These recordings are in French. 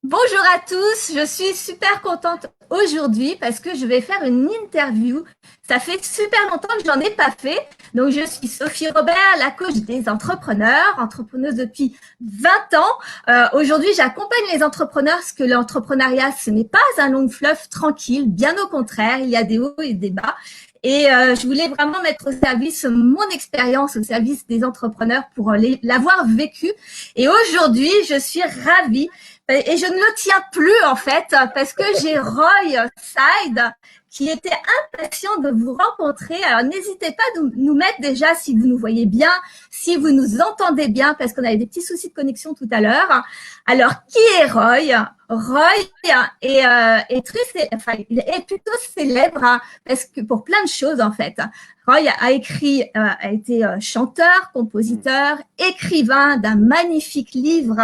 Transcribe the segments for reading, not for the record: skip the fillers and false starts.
Bonjour à tous, je suis super contente aujourd'hui parce que je vais faire une interview. Ça fait super longtemps que je n'en ai pas fait. Donc, je suis Sophie Robert, la coach des entrepreneurs, entrepreneuse depuis 20 ans. Aujourd'hui, j'accompagne les entrepreneurs parce que l'entrepreneuriat, ce n'est pas un long fleuve tranquille. Bien au contraire, il y a des hauts et des bas. Et je voulais vraiment mettre au service mon expérience, au service des entrepreneurs pour l'avoir vécu. Et aujourd'hui, je suis ravie et je ne le tiens plus en fait parce que j'ai Roy Side qui était impatient de vous rencontrer. Alors n'hésitez pas à nous mettre déjà si vous nous voyez bien, si vous nous entendez bien parce qu'on avait des petits soucis de connexion tout à l'heure. Alors qui est Roy? Roy il est plutôt célèbre parce que pour plein de choses en fait. Roy a été chanteur, compositeur, écrivain d'un magnifique livre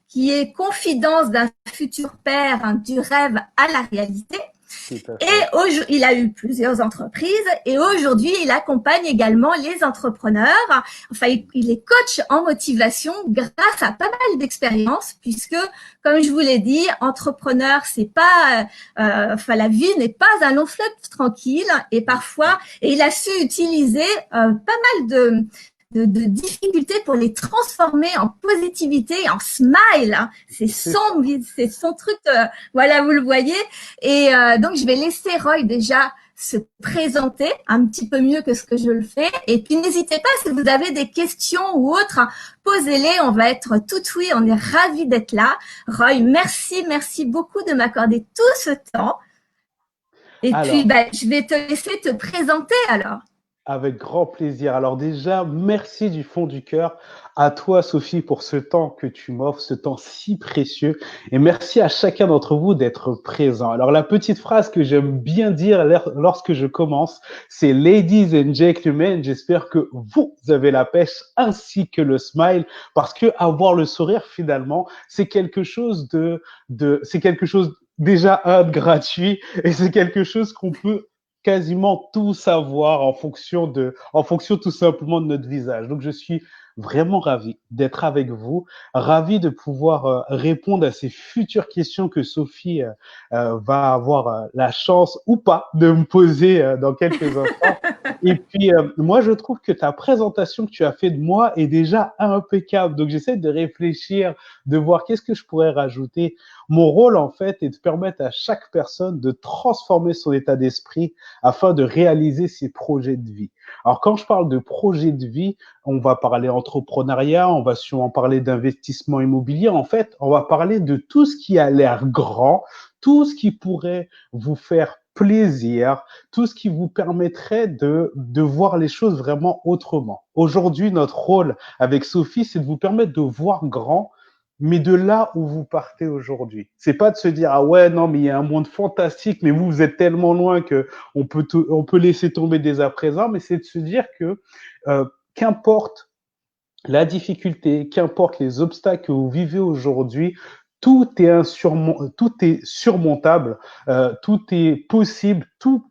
qui est Confidence d'un futur père, hein, du rêve à la réalité. Tout à fait. Et il a eu plusieurs entreprises et aujourd'hui, il accompagne également les entrepreneurs. Enfin, il est coach en motivation grâce à pas mal d'expériences puisque, comme je vous l'ai dit, entrepreneur, c'est pas, la vie n'est pas un long fleuve tranquille et parfois, et il a su utiliser pas mal de difficultés pour les transformer en positivité, en smile. Hein. C'est ça. C'est son truc. Voilà, vous le voyez. Et donc, je vais laisser Roy déjà se présenter un petit peu mieux que ce que je le fais. Et puis, n'hésitez pas, si vous avez des questions ou autres, posez-les. On va être tout oui. On est ravis d'être là. Roy, merci beaucoup de m'accorder tout ce temps. Et puis, Alors, je vais te laisser te présenter alors. avec grand plaisir. Alors déjà, merci du fond du cœur à toi, Sophie, pour ce temps que tu m'offres, ce temps si précieux. Et merci à chacun d'entre vous d'être présent. Alors la petite phrase que j'aime bien dire lorsque je commence, c'est Ladies and Gentlemen, j'espère que vous avez la pêche ainsi que le smile, parce que avoir le sourire, finalement, c'est quelque chose c'est quelque chose déjà gratuit, et c'est quelque chose qu'on peut quasiment tout savoir en fonction tout simplement de notre visage. Donc, je suis vraiment ravi d'être avec vous, ravi de pouvoir répondre à ces futures questions que Sophie va avoir la chance ou pas de me poser dans quelques instants. Et puis, moi, je trouve que ta présentation que tu as fait de moi est déjà impeccable. Donc, j'essaie de réfléchir, de voir qu'est-ce que je pourrais rajouter. Mon rôle, en fait, est de permettre à chaque personne de transformer son état d'esprit afin de réaliser ses projets de vie. Alors, quand je parle de projet de vie, on va parler entrepreneuriat, on va sûrement parler d'investissement immobilier. En fait, on va parler de tout ce qui a l'air grand, tout ce qui pourrait vous faire plaisir, tout ce qui vous permettrait de voir les choses vraiment autrement. Aujourd'hui, notre rôle avec Sophie, c'est de vous permettre de voir grand, mais de là où vous partez aujourd'hui. C'est pas de se dire, ah ouais, non, mais il y a un monde fantastique, mais vous êtes tellement loin que on peut laisser tomber dès à présent, mais c'est de se dire que qu'importe la difficulté, qu'importe les obstacles que vous vivez aujourd'hui, tout est surmontable, tout est possible, tout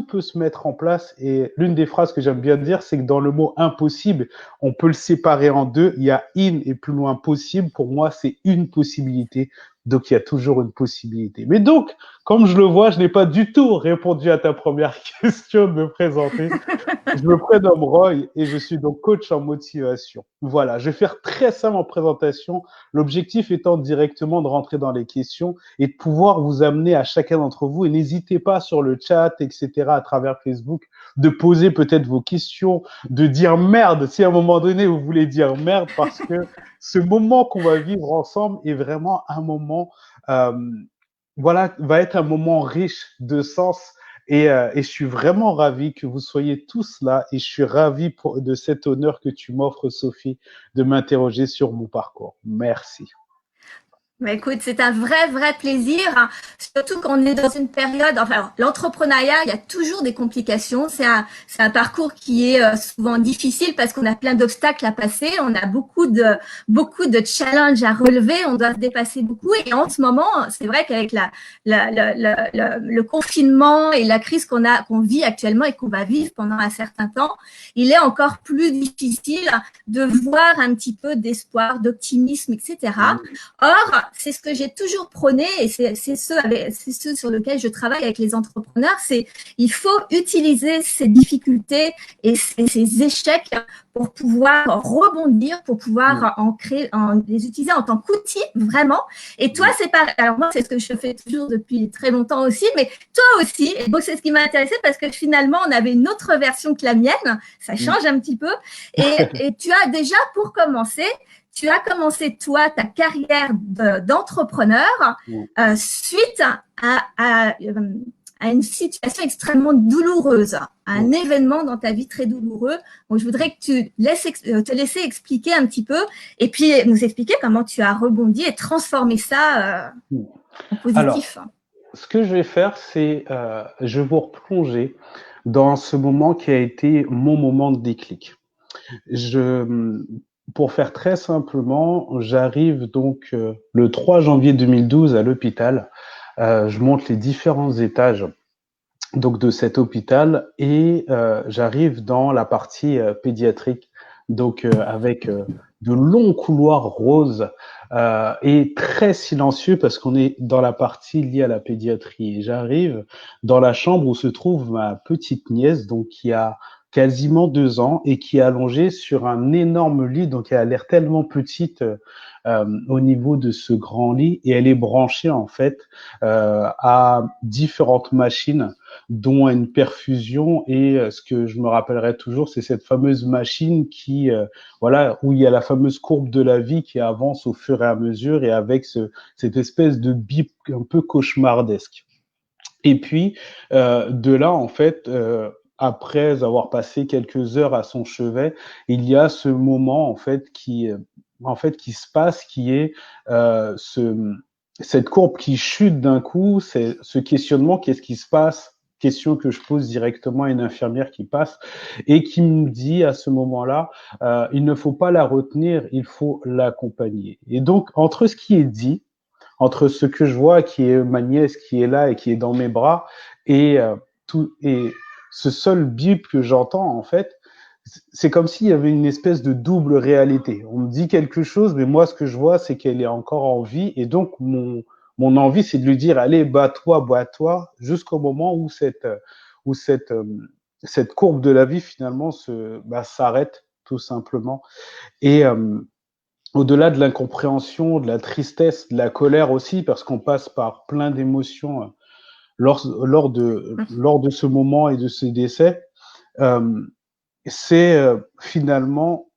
peut se mettre en place. Et l'une des phrases que j'aime bien dire, c'est que dans le mot impossible, on peut le séparer en deux. Il y a in et plus loin possible. Pour moi, c'est une possibilité. Donc, il y a toujours une possibilité. Mais donc, comme je le vois, je n'ai pas du tout répondu à ta première question de me présenter. Je me prénomme Roy et je suis donc coach en motivation. Voilà, je vais faire très simple en présentation, l'objectif étant directement de rentrer dans les questions et de pouvoir vous amener à chacun d'entre vous. Et n'hésitez pas sur le chat, etc., à travers Facebook, de poser peut-être vos questions, de dire merde si à un moment donné vous voulez dire merde, parce que ce moment qu'on va vivre ensemble est vraiment un moment, euh, voilà, va être un moment riche de sens et je suis vraiment ravi que vous soyez tous là et je suis ravi de cet honneur que tu m'offres, Sophie, de m'interroger sur mon parcours. Merci. Bah, écoute, c'est un vrai plaisir, hein. Surtout quand on est dans une période, enfin, l'entrepreneuriat, il y a toujours des complications. C'est un parcours qui est souvent difficile parce qu'on a plein d'obstacles à passer. On a beaucoup de challenges à relever. On doit se dépasser beaucoup. Et en ce moment, c'est vrai qu'avec le confinement et la crise qu'on vit actuellement et qu'on va vivre pendant un certain temps, il est encore plus difficile de voir un petit peu d'espoir, d'optimisme, etc. Or, c'est ce que j'ai toujours prôné et c'est ce sur lequel je travaille avec les entrepreneurs, c'est il faut utiliser ces difficultés et ces échecs pour pouvoir rebondir, pour pouvoir les utiliser en tant qu'outil vraiment. Et toi, c'est pas. Alors moi, c'est ce que je fais toujours depuis très longtemps aussi, mais toi aussi. Et donc c'est ce qui m'a intéressé parce que finalement, on avait une autre version que la mienne. Ça change un petit peu. Et tu as déjà, pour commencer, tu as commencé, toi, ta carrière d'entrepreneur suite à une situation extrêmement douloureuse, à un événement dans ta vie très douloureux. Donc, je voudrais que tu te laisses expliquer un petit peu et puis nous expliquer comment tu as rebondi et transformé ça en positif. Alors, ce que je vais faire, c'est je vais vous replonger dans ce moment qui a été mon moment de déclic. Pour faire très simplement, j'arrive donc le 3 janvier 2012 à l'hôpital. Je monte les différents étages donc de cet hôpital et j'arrive dans la partie pédiatrique, donc avec de longs couloirs roses et très silencieux parce qu'on est dans la partie liée à la pédiatrie. Et j'arrive dans la chambre où se trouve ma petite nièce, donc qui a quasiment 2 ans et qui est allongée sur un énorme lit, donc elle a l'air tellement petite au niveau de ce grand lit et elle est branchée en fait à différentes machines dont une perfusion et ce que je me rappellerai toujours, c'est cette fameuse machine qui, voilà, où il y a la fameuse courbe de la vie qui avance au fur et à mesure et avec cette espèce de bip un peu cauchemardesque. Et puis, de là, en fait, après avoir passé quelques heures à son chevet, il y a ce moment, en fait, qui se passe, qui est cette courbe qui chute d'un coup, c'est ce questionnement, qu'est-ce qui se passe? Question que je pose directement à une infirmière qui passe et qui me dit à ce moment-là, il ne faut pas la retenir, il faut l'accompagner. Et donc, entre ce qui est dit, entre ce que je vois qui est ma nièce qui est là et qui est dans mes bras et et ce seul bip que j'entends en fait, c'est comme s'il y avait une espèce de double réalité. On me dit quelque chose, mais moi ce que je vois c'est qu'elle est encore en vie et donc mon envie c'est de lui dire allez bats-toi jusqu'au moment où où cette courbe de la vie finalement s'arrête tout simplement et au-delà de l'incompréhension, de la tristesse, de la colère aussi, parce qu'on passe par plein d'émotions lors de ce moment et de ce décès, euh, c'est finalement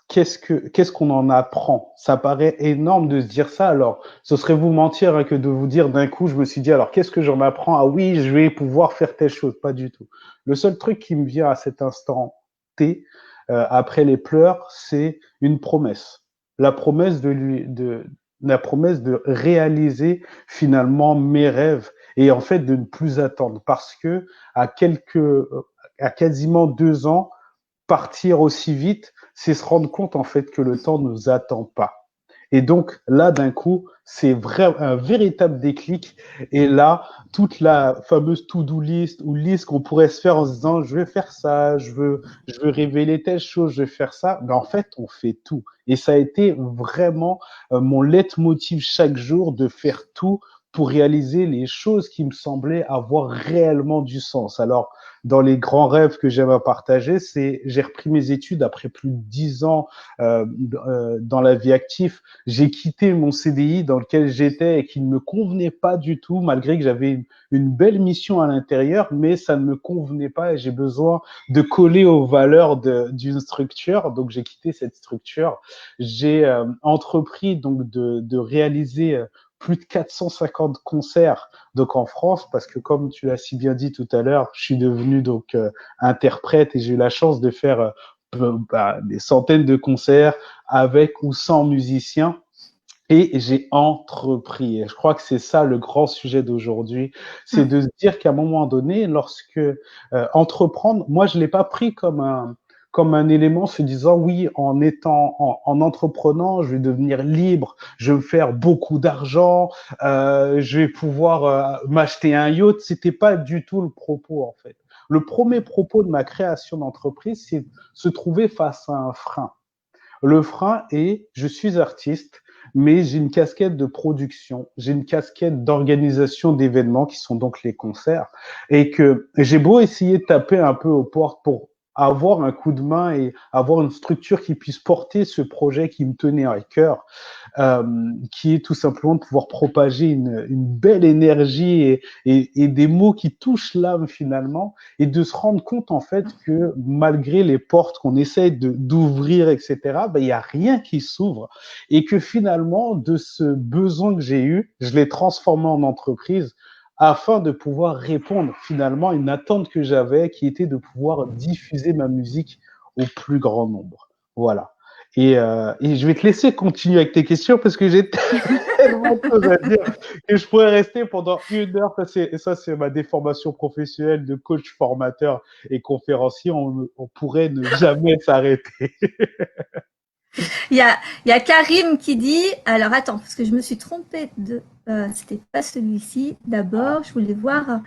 qu'est-ce qu'on en apprend. Ça paraît énorme de se dire ça. Alors, ce serait vous mentir que de vous dire d'un coup, je me suis dit, alors qu'est-ce que j'en apprends? Ah oui, je vais pouvoir faire telle chose. Pas du tout. Le seul truc qui me vient à cet instant T, après les pleurs, c'est une promesse. La promesse la promesse de réaliser finalement mes rêves et en fait de ne plus attendre parce que à quasiment 2 ans, partir aussi vite, c'est se rendre compte en fait que le temps ne nous attend pas. Et donc là, d'un coup, c'est un véritable déclic. Et là, toute la fameuse to-do list ou liste qu'on pourrait se faire en se disant, je vais faire ça, je veux révéler telle chose, je vais faire ça. Mais en fait, on fait tout. Et ça a été vraiment mon leitmotiv chaque jour de faire tout pour réaliser les choses qui me semblaient avoir réellement du sens. Alors, dans les grands rêves que j'aime à partager, c'est j'ai repris mes études après plus de 10 ans dans la vie active. J'ai quitté mon CDI dans lequel j'étais et qui ne me convenait pas du tout, malgré que j'avais une belle mission à l'intérieur, mais ça ne me convenait pas et j'ai besoin de coller aux valeurs d'une structure. Donc j'ai quitté cette structure. J'ai entrepris donc de réaliser plus de 450 concerts donc en France, parce que comme tu l'as si bien dit tout à l'heure, je suis devenu donc interprète et j'ai eu la chance de faire des centaines de concerts avec ou sans musiciens. Et j'ai entrepris. Et je crois que c'est ça le grand sujet d'aujourd'hui, c'est de se dire qu'à un moment donné, lorsque entreprendre, moi je l'ai pas pris comme un élément se disant oui, en entreprenant, je vais devenir libre, je vais faire beaucoup d'argent, je vais pouvoir m'acheter un yacht. C'était pas du tout le propos en fait. Le premier propos de ma création d'entreprise, c'est se trouver face à un frein. Le frein est je suis artiste, mais j'ai une casquette de production, j'ai une casquette d'organisation d'événements qui sont donc les concerts, et que j'ai beau essayer de taper un peu aux portes pour avoir un coup de main et avoir une structure qui puisse porter ce projet qui me tenait à cœur, qui est tout simplement de pouvoir propager une belle énergie et des mots qui touchent l'âme finalement, et de se rendre compte en fait que malgré les portes qu'on essaye d'ouvrir, etc., ben, il n'y a rien qui s'ouvre, et que finalement, de ce besoin que j'ai eu, je l'ai transformé en entreprise afin de pouvoir répondre finalement à une attente que j'avais, qui était de pouvoir diffuser ma musique au plus grand nombre. Voilà. Et je vais te laisser continuer avec tes questions parce que j'ai tellement de choses à dire que je pourrais rester pendant 1 heure. Ça, c'est ma déformation professionnelle de coach, formateur et conférencier. On pourrait ne jamais s'arrêter. Il y a Karim qui dit, alors attends, parce que je me suis trompée de, c'était pas celui-ci. D'abord, je voulais voir.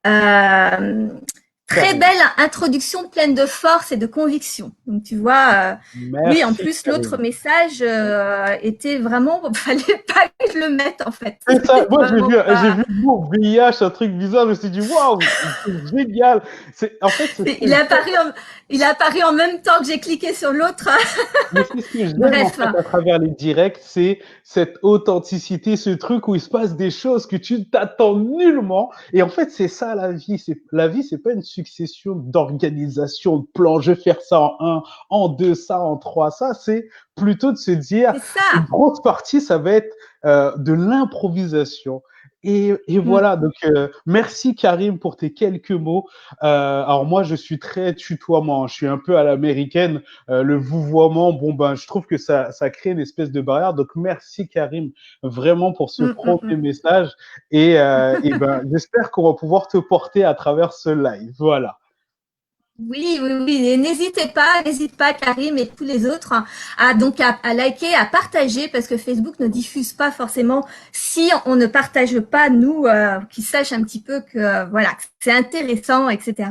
Euh, Très belle introduction pleine de force et de conviction. Donc tu vois, oui, en Merci, plus l'autre Karine. message était vraiment, fallait pas que je le mette en fait. C'est ça. C'était Moi, vraiment j'ai pas. vu le mot VIH, un truc bizarre. Je me suis dit, waouh, c'est génial. En fait, c'est ce que Il est j'aime. apparu, il est apparu en même temps que j'ai cliqué sur l'autre. Mais c'est ce que j'aime en Bref, fait à travers les directs, c'est cette authenticité, ce truc où il se passe des choses que tu ne t'attends nullement. Et en fait, c'est ça la vie. La vie, c'est pas une succession d'organisations, de plans. Je vais faire ça en un, en deux, ça, en trois, ça. C'est plutôt de se dire, c'est une ça. grosse partie, ça va être de l'improvisation. Et Mm. voilà, donc merci Karim pour tes quelques mots. Alors moi, je suis très tutoiement, je suis un peu à l'américaine. Le vouvoiement, bon ben, je trouve que ça crée une espèce de barrière. Donc merci Karim, vraiment pour ce Mm, mm, premier mm. message. Et ben, j'espère qu'on va pouvoir te porter à travers ce live. Voilà. Oui, oui, oui. Et n'hésite pas, Karim et tous les autres, à liker, à partager, parce que Facebook ne diffuse pas forcément si on ne partage pas, nous, qu'ils sachent un petit peu que, voilà, que c'est intéressant, etc.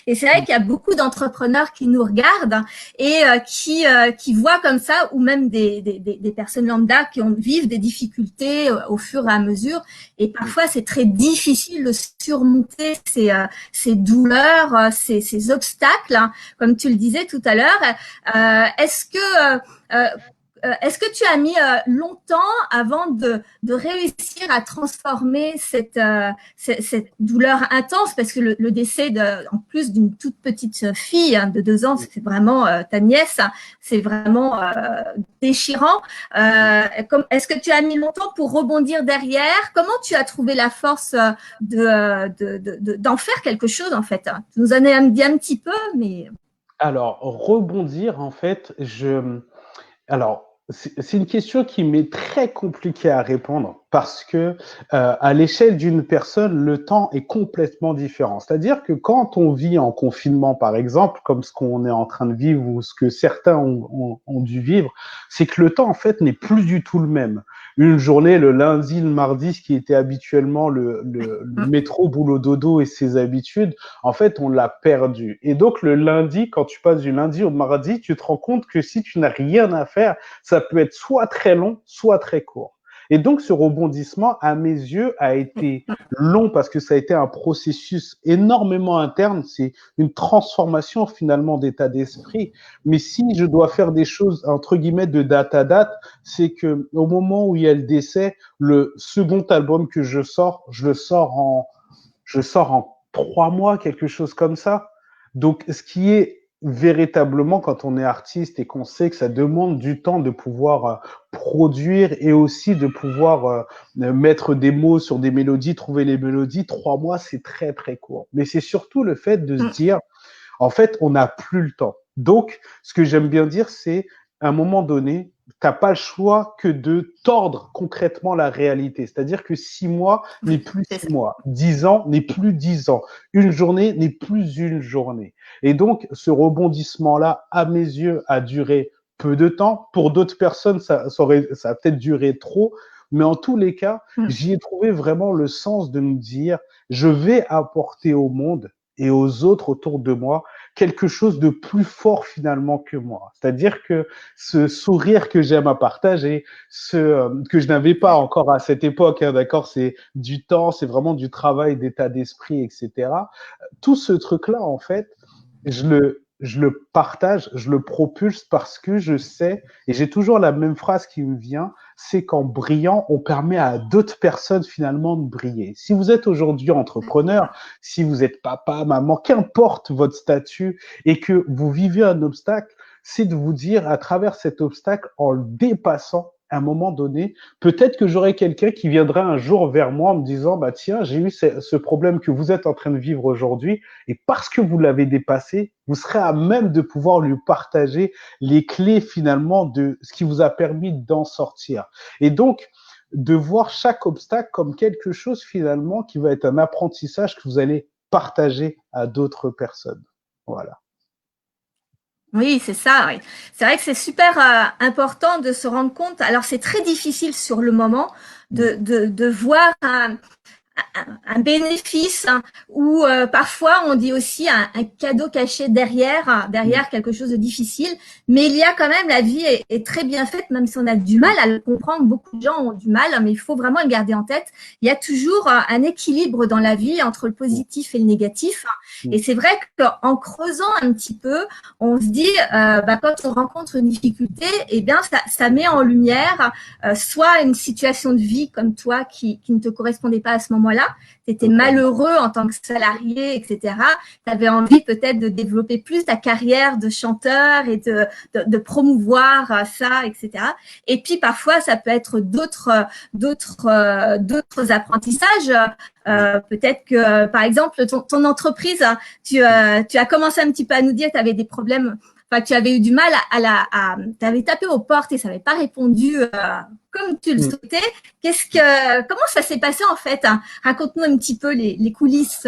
Et c'est vrai qu'il y a beaucoup d'entrepreneurs qui nous regardent et qui voient comme ça, ou même des personnes lambda vivent des difficultés au fur et à mesure. Et parfois, c'est très difficile de surmonter ces douleurs, ces obstacles, hein, comme tu le disais tout à l'heure. Euh, est-ce que tu as mis longtemps avant de réussir à transformer cette douleur intense, parce que le décès en plus d'une toute petite fille, hein, de 2 ans, c'est vraiment ta nièce, hein, c'est vraiment déchirant. Est-ce que tu as mis longtemps pour rebondir derrière? Comment tu as trouvé la force d'en faire quelque chose en fait? Tu nous en as dit un petit peu, mais Alors, rebondir, en fait, alors, c'est une question qui m'est très compliquée à répondre parce que à l'échelle d'une personne, le temps est complètement différent. C'est-à-dire que quand on vit en confinement, par exemple, comme ce qu'on est en train de vivre ou ce que certains ont dû vivre, c'est que le temps, en fait, n'est plus du tout le même. Une journée, le lundi, le mardi, ce qui était habituellement le métro, boulot, dodo et ses habitudes, en fait, on l'a perdu. Et donc, le lundi, quand tu passes du lundi au mardi, tu te rends compte que si tu n'as rien à faire, ça peut être soit très long, soit très court. Et donc, ce rebondissement, à mes yeux, a été long parce que ça a été un processus énormément interne. C'est une transformation finalement d'état d'esprit. Mais si je dois faire des choses, entre guillemets, de date à date, c'est que au moment où il y a le décès, le second album que je sors en 3 mois, quelque chose comme ça. Donc, ce qui est véritablement, quand on est artiste et qu'on sait que ça demande du temps de pouvoir produire et aussi de pouvoir mettre des mots sur des mélodies, trouver les mélodies, 3 mois, c'est très, très court. Mais c'est surtout le fait de se dire, en fait, on n'a plus le temps. Donc, ce que j'aime bien dire, c'est à un moment donné, t'as pas le choix que de tordre concrètement la réalité. C'est-à-dire que 6 mois n'est plus c'est ça. 6 mois, 10 ans n'est plus 10 ans, une journée n'est plus une journée. Et donc, ce rebondissement-là, à mes yeux, a duré peu de temps. Pour d'autres personnes, ça a peut-être duré trop. Mais en tous les cas, j'y ai trouvé vraiment le sens de nous dire, je vais apporter au monde et aux autres autour de moi quelque chose de plus fort finalement que moi. C'est-à-dire que ce sourire que j'aime à partager, que je n'avais pas encore à cette époque, hein, d'accord, c'est du temps, c'est vraiment du travail d'état d'esprit, etc. Tout ce truc-là, en fait, je le partage, je le propulse parce que je sais, et j'ai toujours la même phrase qui me vient, c'est qu'en brillant, on permet à d'autres personnes finalement de briller. Si vous êtes aujourd'hui entrepreneur, si vous êtes papa, maman, qu'importe votre statut et que vous vivez un obstacle, c'est de vous dire à travers cet obstacle, en le dépassant, à un moment donné, peut-être que j'aurai quelqu'un qui viendra un jour vers moi en me disant, bah tiens, j'ai eu ce problème que vous êtes en train de vivre aujourd'hui, et parce que vous l'avez dépassé, vous serez à même de pouvoir lui partager les clés finalement de ce qui vous a permis d'en sortir. Et donc, de voir chaque obstacle comme quelque chose finalement qui va être un apprentissage que vous allez partager à d'autres personnes. Voilà. Oui, c'est ça. Oui. C'est vrai que c'est super important de se rendre compte. Alors, c'est très difficile sur le moment de voir un bénéfice hein, ou parfois on dit aussi un cadeau caché derrière quelque chose de difficile. Mais il y a quand même, la vie est très bien faite, même si on a du mal à le comprendre. Beaucoup de gens ont du mal, mais il faut vraiment le garder en tête. Il y a toujours un équilibre dans la vie entre le positif et le négatif. Et c'est vrai qu'en creusant un petit peu, on se dit, quand on rencontre une difficulté, eh bien, ça met en lumière soit une situation de vie comme toi qui ne te correspondait pas à ce moment-là, tu étais malheureux en tant que salarié, etc. Tu avais envie peut-être de développer plus ta carrière de chanteur et de promouvoir ça, etc. Et puis parfois, ça peut être d'autres apprentissages. Peut-être que, par exemple, ton entreprise, tu as commencé un petit peu à nous dire que tu avais des problèmes, enfin, tu avais eu du mal tu avais tapé aux portes et ça n'avait pas répondu comme tu le souhaitais. Comment ça s'est passé en fait hein? Raconte-nous un petit peu les coulisses.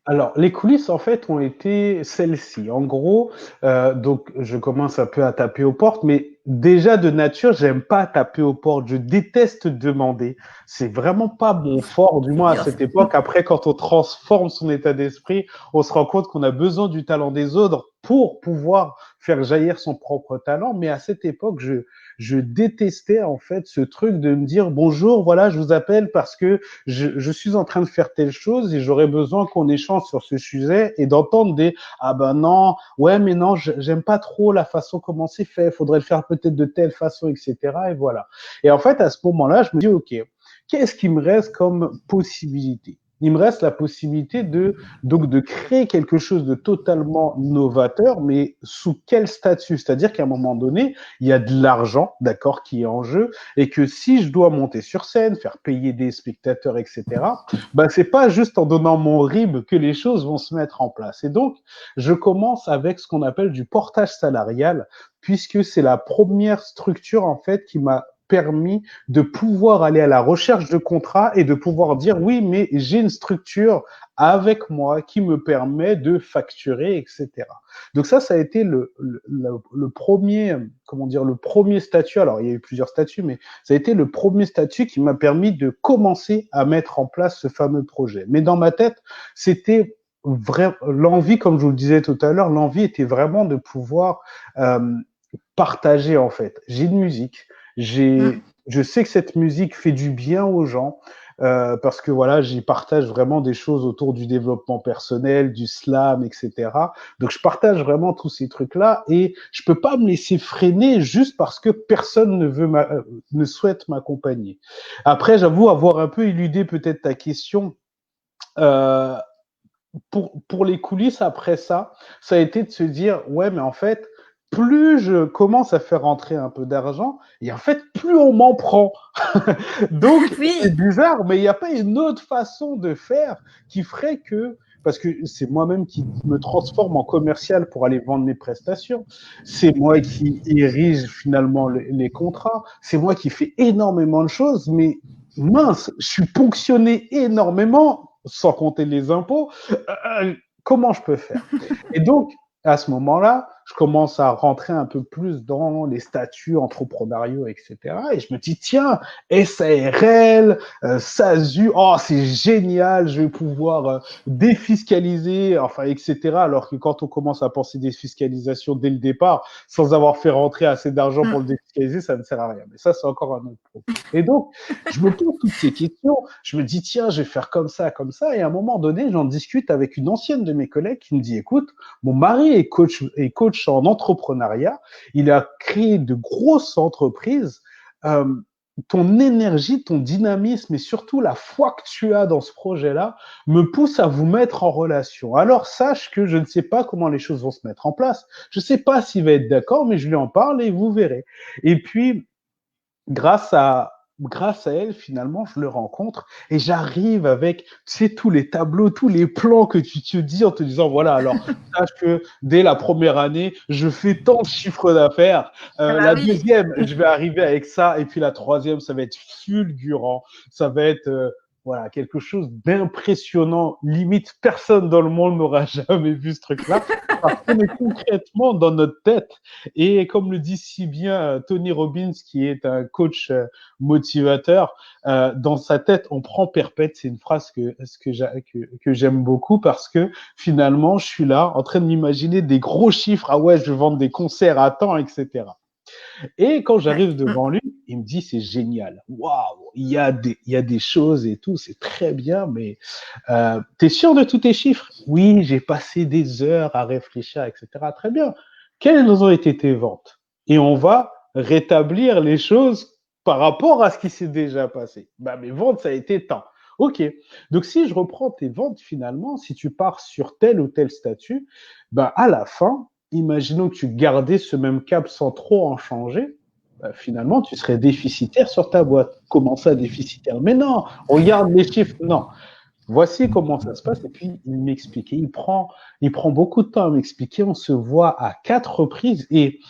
Alors, les coulisses, en fait, ont été celles-ci. En gros, donc, je commence un peu à taper aux portes, mais déjà de nature, j'aime pas taper aux portes. Je déteste demander. C'est vraiment pas mon fort, du moins à cette époque. Après, quand on transforme son état d'esprit, on se rend compte qu'on a besoin du talent des autres pour pouvoir faire jaillir son propre talent. Mais à cette époque, je détestais en fait ce truc de me dire bonjour, voilà, je vous appelle parce que je suis en train de faire telle chose et j'aurais besoin qu'on échange sur ce sujet et d'entendre des ah ben non, ouais mais non, j'aime pas trop la façon comment c'est fait, faudrait le faire peut-être de telle façon, etc. Et voilà. Et en fait, à ce moment-là, je me dis ok, qu'est-ce qui me reste comme possibilité? Il me reste la possibilité donc de créer quelque chose de totalement novateur, mais sous quel statut? C'est-à-dire qu'à un moment donné, il y a de l'argent, d'accord, qui est en jeu, et que si je dois monter sur scène, faire payer des spectateurs, etc., ben c'est pas juste en donnant mon RIB que les choses vont se mettre en place. Et donc, je commence avec ce qu'on appelle du portage salarial, puisque c'est la première structure en fait qui m'a permis de pouvoir aller à la recherche de contrats et de pouvoir dire oui, mais j'ai une structure avec moi qui me permet de facturer, etc. Donc ça a été le premier, comment dire, le premier statut. Alors il y a eu plusieurs statuts, mais ça a été le premier statut qui m'a permis de commencer à mettre en place ce fameux projet. Mais dans ma tête, c'était l'envie, comme je vous le disais tout à l'heure, l'envie était vraiment de pouvoir partager en fait. J'ai une musique. Je sais que cette musique fait du bien aux gens parce que voilà, j'y partage vraiment des choses autour du développement personnel, du slam, etc. Donc je partage vraiment tous ces trucs-là et je peux pas me laisser freiner juste parce que personne ne souhaite m'accompagner. Après, j'avoue avoir un peu éludé peut-être ta question. Euh, pour les coulisses après ça a été de se dire ouais mais en fait plus je commence à faire rentrer un peu d'argent, et en fait, plus on m'en prend. Donc, oui. c'est bizarre, mais il n'y a pas une autre façon de faire qui ferait que, parce que c'est moi-même qui me transforme en commercial pour aller vendre mes prestations, c'est moi qui érige finalement les contrats, c'est moi qui fais énormément de choses, mais mince, je suis ponctionné énormément, sans compter les impôts. Comment je peux faire? Et donc, à ce moment-là, je commence à rentrer un peu plus dans les statuts entrepreneuriaux, etc. Et je me dis, tiens, SARL, SASU, oh, c'est génial, je vais pouvoir défiscaliser, enfin, etc. Alors que quand on commence à penser défiscalisation dès le départ, sans avoir fait rentrer assez d'argent pour le défiscaliser, ça ne sert à rien. Mais ça, c'est encore un autre propos. Et donc, je me pose toutes ces questions. Je me dis, tiens, je vais faire comme ça, comme ça. Et à un moment donné, j'en discute avec une ancienne de mes collègues qui me dit, écoute, mon mari est coach en entrepreneuriat. Il a créé de grosses entreprises. Ton énergie, ton dynamisme et surtout la foi que tu as dans ce projet-là me pousse à vous mettre en relation. Alors sache que je ne sais pas comment les choses vont se mettre en place. Je ne sais pas s'il va être d'accord, mais je lui en parle et vous verrez. Et puis, grâce à elle, finalement, je le rencontre et j'arrive avec, tu sais, tous les tableaux, tous les plans que tu te dis en te disant, voilà, alors, sache que dès la première année, je fais tant de chiffres d'affaires. La deuxième, je vais arriver avec ça. Et puis la troisième, ça va être fulgurant. Ça va être, voilà, quelque chose d'impressionnant. Limite, personne dans le monde n'aura jamais vu ce truc-là. Parce qu'on est concrètement dans notre tête. Et comme le dit si bien Tony Robbins, qui est un coach motivateur, dans sa tête, on prend perpète. C'est une phrase que j'aime beaucoup parce que finalement, je suis là en train de m'imaginer des gros chiffres. Ah ouais, je vais vendre des concerts à temps, etc. Et quand j'arrive devant lui, il me dit c'est génial. Waouh, il y a des choses et tout, c'est très bien, mais t'es sûr de tous tes chiffres? Oui, j'ai passé des heures à réfléchir, etc. Très bien. Quelles ont été tes ventes? Et on va rétablir les choses par rapport à ce qui s'est déjà passé. Bah, mes ventes, ça a été tant. Ok. Donc, si je reprends tes ventes, finalement, si tu pars sur tel ou tel statut, bah, à la fin, imaginons que tu gardais ce même cap sans trop en changer, bah, finalement, tu serais déficitaire sur ta boîte. Comment ça, déficitaire? Mais non, regarde les chiffres. Non. Voici comment ça se passe. Et puis, il m'expliquait. Il prend beaucoup de temps à m'expliquer. On se voit à 4 reprises. Et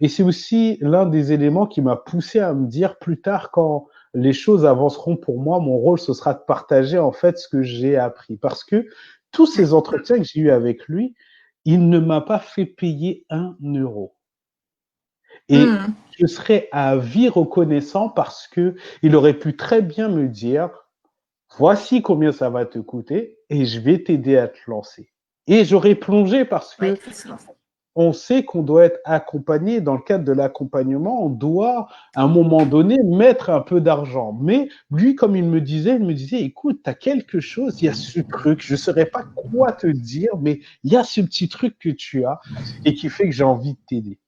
c'est aussi l'un des éléments qui m'a poussé à me dire plus tard, quand les choses avanceront pour moi, mon rôle, ce sera de partager en fait ce que j'ai appris. Parce que tous ces entretiens que j'ai eus avec lui, il ne m'a pas fait payer 1 euro. Et je serais à vie reconnaissant parce que il aurait pu très bien me dire, voici combien ça va te coûter et je vais t'aider à te lancer. Et j'aurais plongé parce que on sait qu'on doit être accompagné. Dans le cadre de l'accompagnement, on doit, à un moment donné, mettre un peu d'argent. Mais lui, comme il me disait, écoute, tu as quelque chose, il y a ce truc, je ne saurais pas quoi te dire, mais il y a ce petit truc que tu as et qui fait que j'ai envie de t'aider.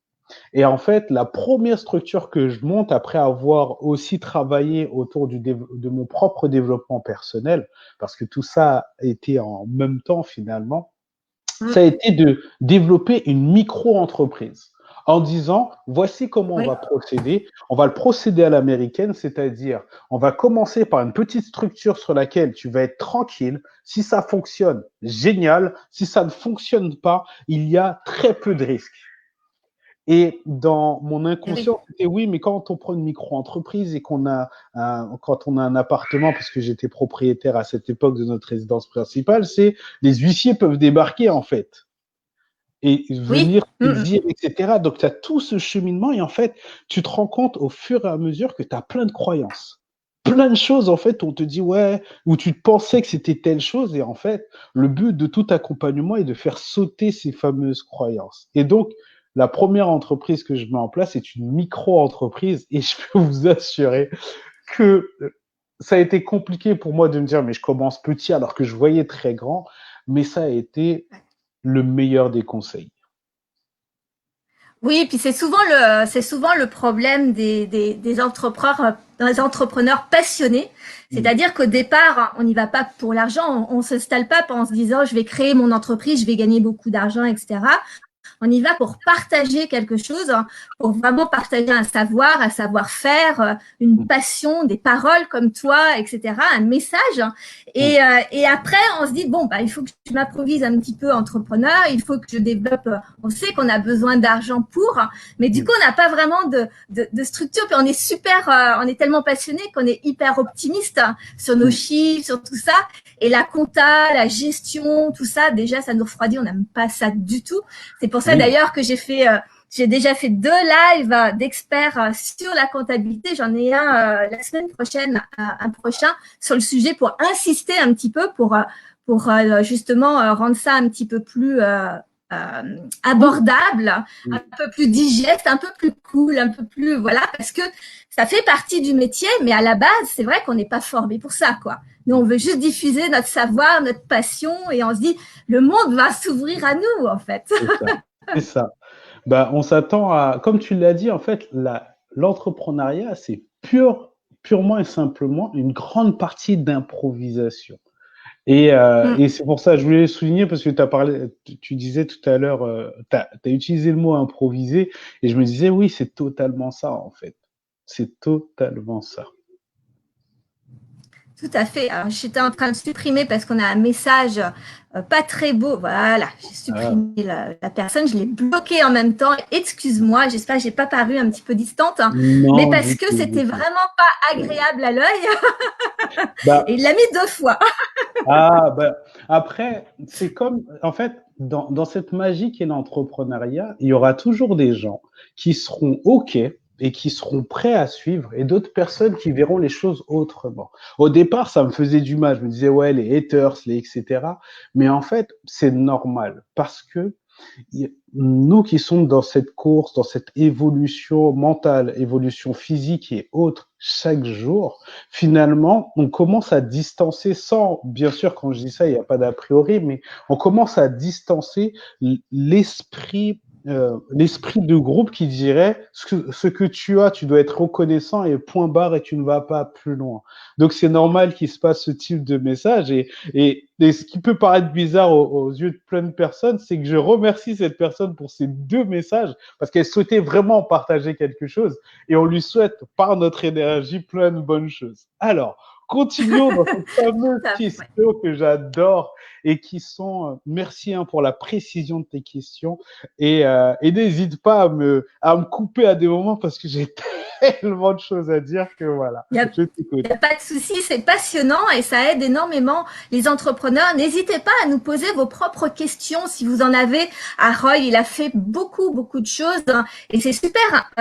Et en fait, la première structure que je monte, après avoir aussi travaillé autour de mon propre développement personnel, parce que tout ça a été en même temps finalement, ça a été de développer une micro-entreprise en disant, voici comment on va procéder. On va le procéder à l'américaine, c'est-à-dire, on va commencer par une petite structure sur laquelle tu vas être tranquille. Si ça fonctionne, génial. Si ça ne fonctionne pas, il y a très peu de risques. Et dans mon inconscient, c'était oui, mais quand on prend une micro-entreprise et quand on a un appartement, parce que j'étais propriétaire à cette époque de notre résidence principale, c'est les huissiers peuvent débarquer en fait et venir saisir, etc. Donc tu as tout ce cheminement et en fait, tu te rends compte au fur et à mesure que tu as plein de croyances. Plein de choses en fait, on te dit ouais, ou tu pensais que c'était telle chose et en fait, le but de tout accompagnement est de faire sauter ces fameuses croyances. Et donc, la première entreprise que je mets en place est une micro-entreprise et je peux vous assurer que ça a été compliqué pour moi de me dire mais je commence petit alors que je voyais très grand, mais ça a été le meilleur des conseils. Oui, puis c'est souvent le problème des entrepreneurs passionnés. C'est-à-dire qu'au départ, on n'y va pas pour l'argent, on s'installe pas en se disant je vais créer mon entreprise, je vais gagner beaucoup d'argent, etc. On y va pour partager quelque chose, pour vraiment partager un savoir-faire, une passion, des paroles comme toi, etc., un message. Et après, on se dit, bon, bah, il faut que je m'improvise un petit peu entrepreneur, il faut que je développe, on sait qu'on a besoin d'argent pour, mais du coup, on n'a pas vraiment de structure, puis on est tellement passionné qu'on est hyper optimiste sur nos chiffres, sur tout ça. Et la compta, la gestion, tout ça, déjà, ça nous refroidit, on n'aime pas ça du tout. C'est pour ça ça d'ailleurs que j'ai déjà fait 2 lives d'experts sur la comptabilité. J'en ai un la semaine prochaine, un prochain, sur le sujet pour insister un petit peu, pour justement rendre ça un petit peu plus abordable, un peu plus digeste, un peu plus cool, un peu plus, voilà, parce que ça fait partie du métier, mais à la base, c'est vrai qu'on n'est pas formé pour ça, quoi. Nous, on veut juste diffuser notre savoir, notre passion, et on se dit, le monde va s'ouvrir à nous, en fait. C'est ça. C'est ça. Bah, on s'attend à, comme tu l'as dit, en fait, l'entrepreneuriat, c'est purement et simplement une grande partie d'improvisation. Et c'est pour ça que je voulais le souligner parce que tu disais tout à l'heure, tu as utilisé le mot improviser et je me disais, oui, c'est totalement ça, en fait. C'est totalement ça. Tout à fait. Alors, j'étais en train de supprimer parce qu'on a un message pas très beau. Voilà, j'ai supprimé la personne, je l'ai bloqué en même temps. Excuse-moi, j'espère que j'ai pas paru un petit peu distante, hein, mais Non, parce que c'était vraiment pas agréable à l'œil. Bah, et il l'a mis 2 fois. bah, après, c'est comme, en fait, dans cette magie qu'est l'entrepreneuriat, il y aura toujours des gens qui seront OK et qui seront prêts à suivre et d'autres personnes qui verront les choses autrement. Au départ, ça me faisait du mal. Je me disais, ouais, les haters, etc. Mais en fait, c'est normal parce que nous qui sommes dans cette course, dans cette évolution mentale, évolution physique et autres chaque jour, finalement, on commence à distancer sans, bien sûr, quand je dis ça, il n'y a pas d'a priori, mais on commence à distancer l'esprit de groupe qui dirait ce que tu as, tu dois être reconnaissant et point barre et tu ne vas pas plus loin. Donc c'est normal qu'il se passe ce type de message et ce qui peut paraître bizarre aux yeux de plein de personnes, c'est que je remercie cette personne pour ces 2 messages parce qu'elle souhaitait vraiment partager quelque chose et on lui souhaite par notre énergie plein de bonnes choses. Alors, continuons dans cette fameuse question que j'adore et qui sont, merci pour la précision de tes questions et n'hésite pas à me couper à des moments parce que j'ai tellement de choses à dire que voilà. Il n'y a pas de souci, c'est passionnant et ça aide énormément les entrepreneurs. N'hésitez pas à nous poser vos propres questions si vous en avez. Roy, il a fait beaucoup de choses et c'est super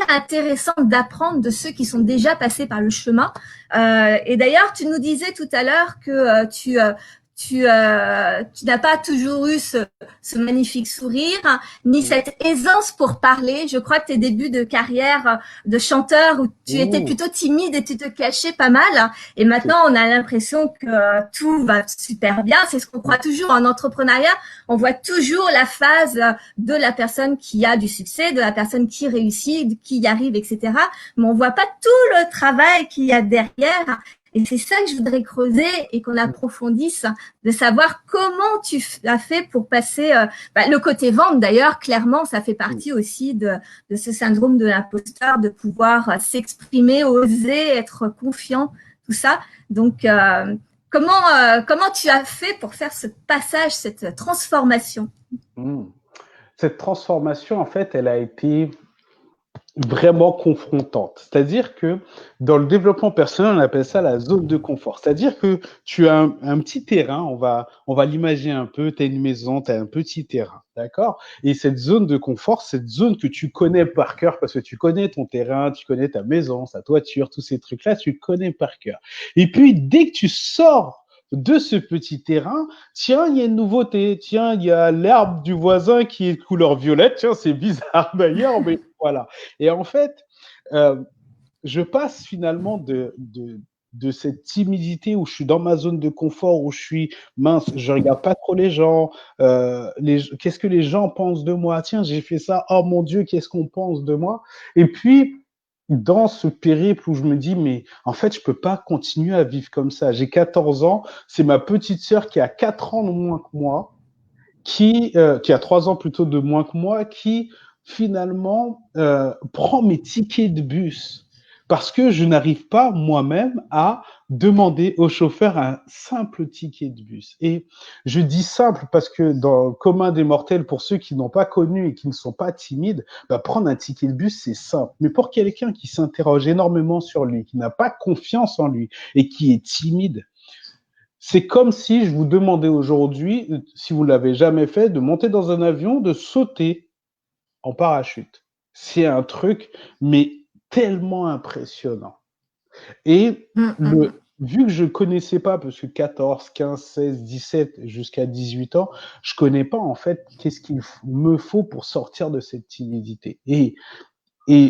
intéressant d'apprendre de ceux qui sont déjà passés par le chemin. Et d'ailleurs, tu nous disais tout à l'heure que tu n'as pas toujours eu ce magnifique sourire, ni cette aisance pour parler. Je crois que tes débuts de carrière de chanteur où tu étais plutôt timide et tu te cachais pas mal. Et maintenant, on a l'impression que tout va super bien. C'est ce qu'on croit toujours en entrepreneuriat. On voit toujours la phase de la personne qui a du succès, de la personne qui réussit, qui y arrive, etc. Mais on voit pas tout le travail qu'il y a derrière. Et c'est ça que je voudrais creuser et qu'on approfondisse, de savoir comment tu as fait pour passer le côté vente. D'ailleurs, clairement, ça fait partie aussi de ce syndrome de l'imposteur, de pouvoir s'exprimer, oser, être confiant, tout ça. Donc, comment tu as fait pour faire ce passage, cette transformation? Cette transformation, en fait, elle a été vraiment confrontante. C'est-à-dire que dans le développement personnel, on appelle ça la zone de confort. C'est-à-dire que tu as un petit terrain, on va l'imaginer un peu, tu as une maison, tu as un petit terrain, d'accord? Et cette zone de confort, cette zone que tu connais par cœur parce que tu connais ton terrain, tu connais ta maison, ta toiture, tous ces trucs-là, tu connais par cœur. Et puis, dès que tu sors de ce petit terrain, tiens, il y a une nouveauté, tiens, il y a l'herbe du voisin qui est de couleur violette, tiens, c'est bizarre d'ailleurs, mais voilà. Et en fait, je passe finalement de cette timidité où je suis dans ma zone de confort, où je suis mince, je regarde pas trop les gens, qu'est-ce que les gens pensent de moi? Tiens, j'ai fait ça, oh mon Dieu, qu'est-ce qu'on pense de moi? Et puis, dans ce périple où je me dis, mais en fait, je peux pas continuer à vivre comme ça. J'ai 14 ans, c'est ma petite sœur qui a 4 ans de moins que moi, qui a 3 ans plutôt de moins que moi, qui finalement prend mes tickets de bus parce que je n'arrive pas moi-même à demander au chauffeur un simple ticket de bus. Et je dis simple parce que dans le commun des mortels, pour ceux qui n'ont pas connu et qui ne sont pas timides, prendre un ticket de bus, c'est simple. Mais pour quelqu'un qui s'interroge énormément sur lui, qui n'a pas confiance en lui et qui est timide, C'est comme si je vous demandais aujourd'hui, si vous ne l'avez jamais fait, de monter dans un avion, de sauter en parachute. C'est un truc, mais tellement impressionnant. Et vu que je ne connaissais pas, parce que 14, 15, 16, 17, jusqu'à 18 ans, je ne connais pas en fait qu'est-ce qu'il me faut pour sortir de cette timidité. Et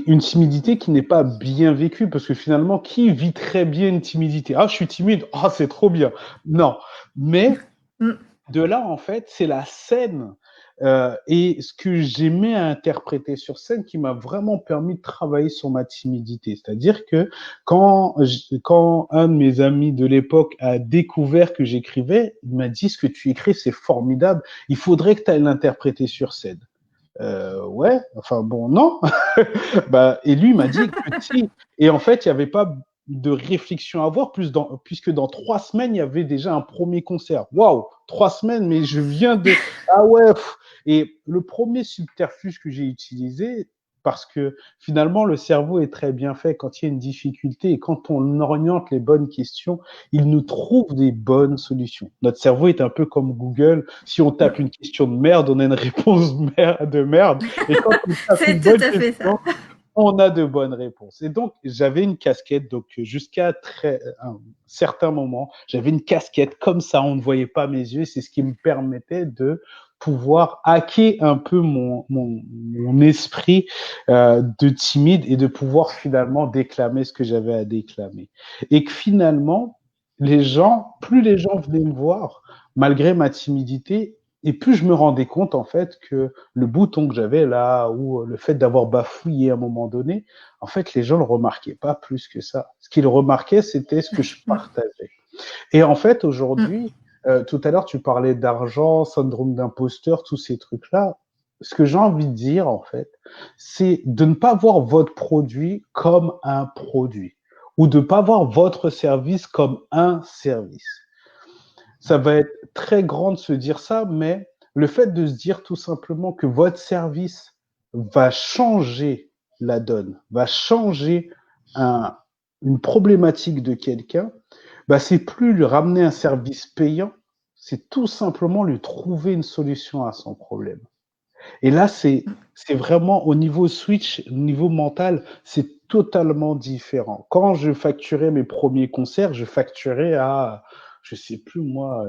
une timidité qui n'est pas bien vécue, parce que finalement, qui vit très bien une timidité? Ah, je suis timide, ah, c'est trop bien. Non, mais de là, en fait, c'est la scène et ce que j'aimais à interpréter sur scène qui m'a vraiment permis de travailler sur ma timidité. C'est-à-dire que quand un de mes amis de l'époque a découvert que j'écrivais, il m'a dit: ce que tu écris, c'est formidable, il faudrait que tu ailles l'interpréter sur scène. Ouais, enfin bon, non. Bah, et lui m'a dit que si. Et en fait, il n'y avait pas de réflexion à avoir, puisque dans 3 semaines, il y avait déjà un premier concert. Waouh, 3 semaines, mais je viens de. Ah ouais. Et le premier subterfuge que j'ai utilisé, parce que finalement, le cerveau est très bien fait quand il y a une difficulté et quand on oriente les bonnes questions, il nous trouve des bonnes solutions. Notre cerveau est un peu comme Google. Si on tape une question de merde, on a une réponse de merde. Et quand on tape C'est une tout bonne à fait ça. question, on a de bonnes réponses. Et donc, j'avais une casquette, donc jusqu'à un certain moment, j'avais une casquette comme ça, on ne voyait pas mes yeux, c'est ce qui me permettait de pouvoir hacker un peu mon esprit de timide et de pouvoir finalement déclamer ce que j'avais à déclamer. Et que finalement, plus les gens venaient me voir, malgré ma timidité, et plus je me rendais compte en fait que le bouton que j'avais là, ou le fait d'avoir bafouillé à un moment donné, en fait, les gens le remarquaient pas plus que ça. Ce qu'ils remarquaient, c'était ce que je partageais. Et en fait, aujourd'hui, tout à l'heure, tu parlais d'argent, syndrome d'imposteur, tous ces trucs-là. Ce que j'ai envie de dire, en fait, c'est de ne pas voir votre produit comme un produit ou de ne pas voir votre service comme un service. Ça va être très grand de se dire ça, mais le fait de se dire tout simplement que votre service va changer la donne, va changer une problématique de quelqu'un, bah, c'est plus lui ramener un service payant, c'est tout simplement lui trouver une solution à son problème. Et là, c'est vraiment au niveau switch, au niveau mental, c'est totalement différent. Quand je facturais mes premiers concerts, je facturais à, je sais plus moi,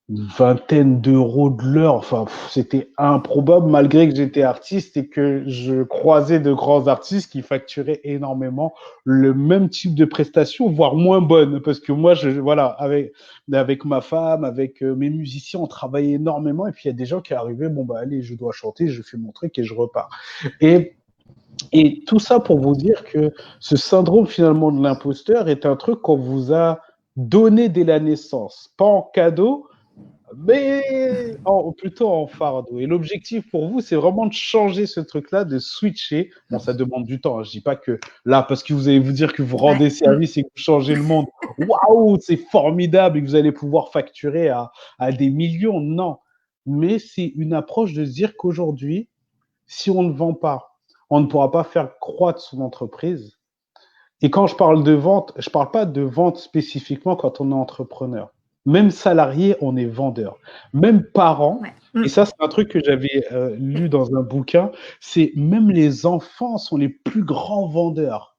une vingtaine d'euros de l'heure. Enfin, c'était improbable malgré que j'étais artiste et que je croisais de grands artistes qui facturaient énormément le même type de prestation, voire moins bonne. Parce que moi, voilà, avec ma femme, avec mes musiciens, on travaillait énormément. Et puis, il y a des gens qui arrivaient, bon, bah, allez, je dois chanter, je fais mon truc et je repars. Et tout ça pour vous dire que ce syndrome finalement de l'imposteur est un truc qu'on vous a donné dès la naissance, pas en cadeau, mais plutôt en fardeau. Et l'objectif pour vous, c'est vraiment de changer ce truc-là, de switcher. Bon, ça demande du temps. Hein. Je dis pas que là, parce que vous allez vous dire que vous rendez service et que vous changez le monde, waouh, c'est formidable et que vous allez pouvoir facturer à des millions. Non. Mais c'est une approche de se dire qu'aujourd'hui, si on ne vend pas, on ne pourra pas faire croître son entreprise. Et quand je parle de vente, je ne parle pas de vente spécifiquement quand on est entrepreneur. Même salarié, on est vendeur. Même parent, et ça, c'est un truc que j'avais lu dans un bouquin, c'est même les enfants sont les plus grands vendeurs.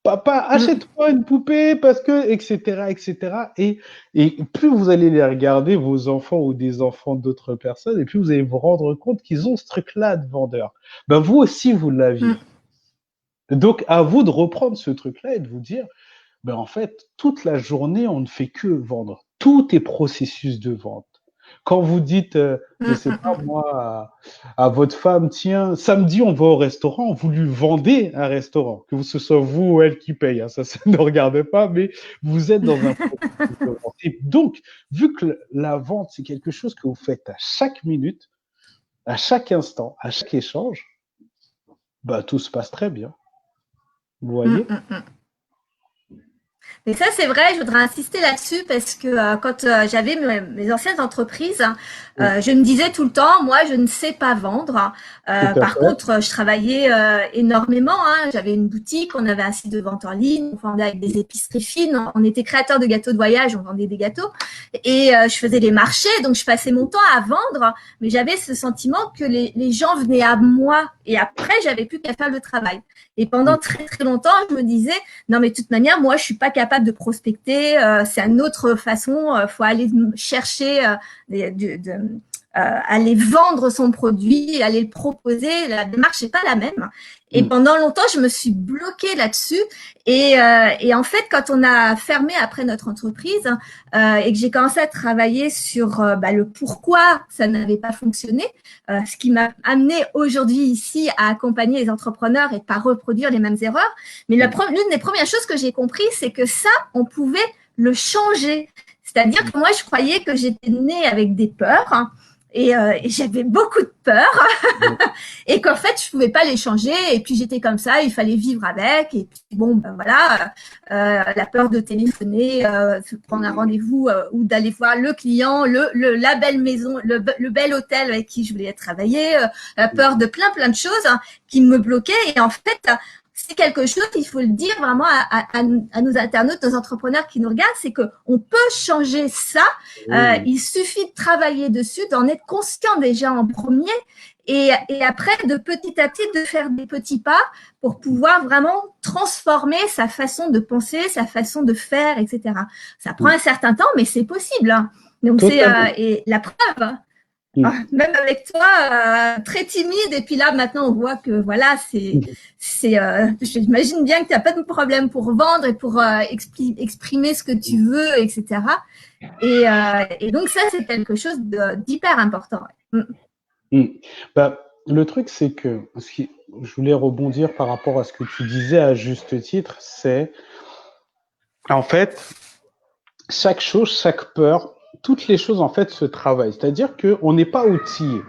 Papa, achète-moi une poupée parce que, etc., etc. Et plus vous allez les regarder, vos enfants ou des enfants d'autres personnes, et plus vous allez vous rendre compte qu'ils ont ce truc-là de vendeur. Ben, vous aussi, vous l'aviez. Donc, à vous de reprendre ce truc-là et de vous dire, ben en fait, toute la journée, on ne fait que vendre. Tout est processus de vente. Quand vous dites, je sais pas moi, à votre femme, tiens, samedi on va au restaurant, vous lui vendez un restaurant, que ce soit vous ou elle qui paye, hein, ça ne regarde pas, mais vous êtes dans un processus de vente. Et donc, vu que la vente, c'est quelque chose que vous faites à chaque minute, à chaque instant, à chaque échange, bah, tout se passe très bien. Vous voyez? Et ça, c'est vrai, je voudrais insister là-dessus parce que quand j'avais mes anciennes entreprises, je me disais tout le temps, moi, je ne sais pas vendre. Tout à Par fait. contre, je travaillais énormément. Hein. J'avais une boutique, on avait un site de vente en ligne, on vendait avec des épiceries fines. On était créateur de gâteaux de voyage, on vendait des gâteaux. Et je faisais des marchés, donc je passais mon temps à vendre. Mais j'avais ce sentiment que les gens venaient à moi. Et après, j'avais plus qu'à faire le travail. Et pendant très très longtemps, je me disais, non mais de toute manière, moi, je suis pas capable de prospecter. C'est une autre façon. Faut aller chercher aller vendre son produit, aller le proposer. La démarche n'est pas la même. Et pendant longtemps, je me suis bloquée là-dessus. Et en fait, quand on a fermé après notre entreprise et que j'ai commencé à travailler sur le pourquoi ça n'avait pas fonctionné, ce qui m'a amené aujourd'hui ici à accompagner les entrepreneurs et de pas reproduire les mêmes erreurs. Mais l'une des premières choses que j'ai compris, c'est que ça, on pouvait le changer. C'est-à-dire que moi, je croyais que j'étais née avec des peurs. Hein, et j'avais beaucoup de peur et qu'en fait je pouvais pas les changer et puis j'étais comme ça, il fallait vivre avec et puis bon ben voilà, la peur de téléphoner, de prendre un rendez-vous ou d'aller voir le client, la belle maison, le bel hôtel avec qui je voulais travailler, la peur de plein de choses qui me bloquaient et en fait c'est quelque chose, il faut le dire vraiment à nos internautes, nos entrepreneurs qui nous regardent, c'est qu'on peut changer ça. Il suffit de travailler dessus, d'en être conscient déjà en premier et après, de petit à petit, de faire des petits pas pour pouvoir vraiment transformer sa façon de penser, sa façon de faire, etc. Ça prend un certain temps, mais c'est possible. Hein. Donc, et la preuve, même avec toi, très timide, et puis là, maintenant, on voit que voilà, j'imagine bien que tu n'as pas de problème pour vendre et pour exprimer ce que tu veux, etc. Et donc, ça, c'est quelque chose d'hyper important. Le truc, c'est que je voulais rebondir par rapport à ce que tu disais à juste titre, c'est en fait, chaque chose, chaque peur, toutes les choses en fait se travaillent. C'est-à-dire qu'on n'est pas outillé.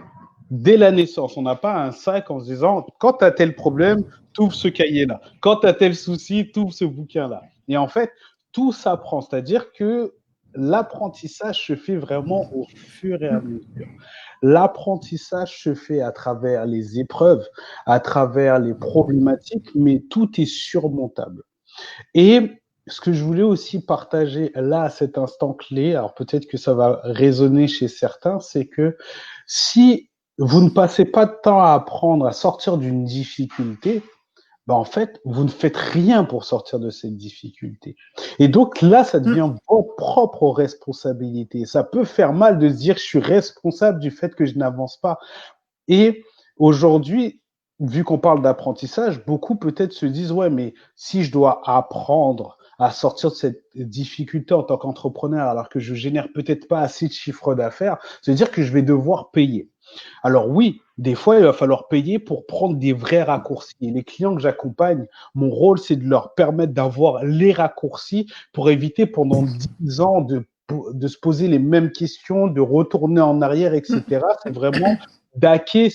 Dès la naissance, on n'a pas un sac en se disant quand tu as tel problème, t'ouvres ce cahier-là. Quand tu as tel souci, t'ouvres ce bouquin-là. Et en fait, tout s'apprend. C'est-à-dire que l'apprentissage se fait vraiment au fur et à mesure. L'apprentissage se fait à travers les épreuves, à travers les problématiques, mais tout est surmontable. Et ce que je voulais aussi partager là à cet instant clé, alors peut-être que ça va résonner chez certains, c'est que si vous ne passez pas de temps à apprendre à sortir d'une difficulté, en fait, vous ne faites rien pour sortir de cette difficulté. Et donc là, ça devient vos propres responsabilités. Ça peut faire mal de se dire je suis responsable du fait que je n'avance pas. Et aujourd'hui, vu qu'on parle d'apprentissage, beaucoup peut-être se disent ouais, mais si je dois apprendre à sortir de cette difficulté en tant qu'entrepreneur alors que je génère peut-être pas assez de chiffre d'affaires, c'est-à-dire que je vais devoir payer. Alors oui, des fois, il va falloir payer pour prendre des vrais raccourcis. Et les clients que j'accompagne, mon rôle, c'est de leur permettre d'avoir les raccourcis pour éviter pendant 10 ans de se poser les mêmes questions, de retourner en arrière, etc. C'est vraiment d'hacker,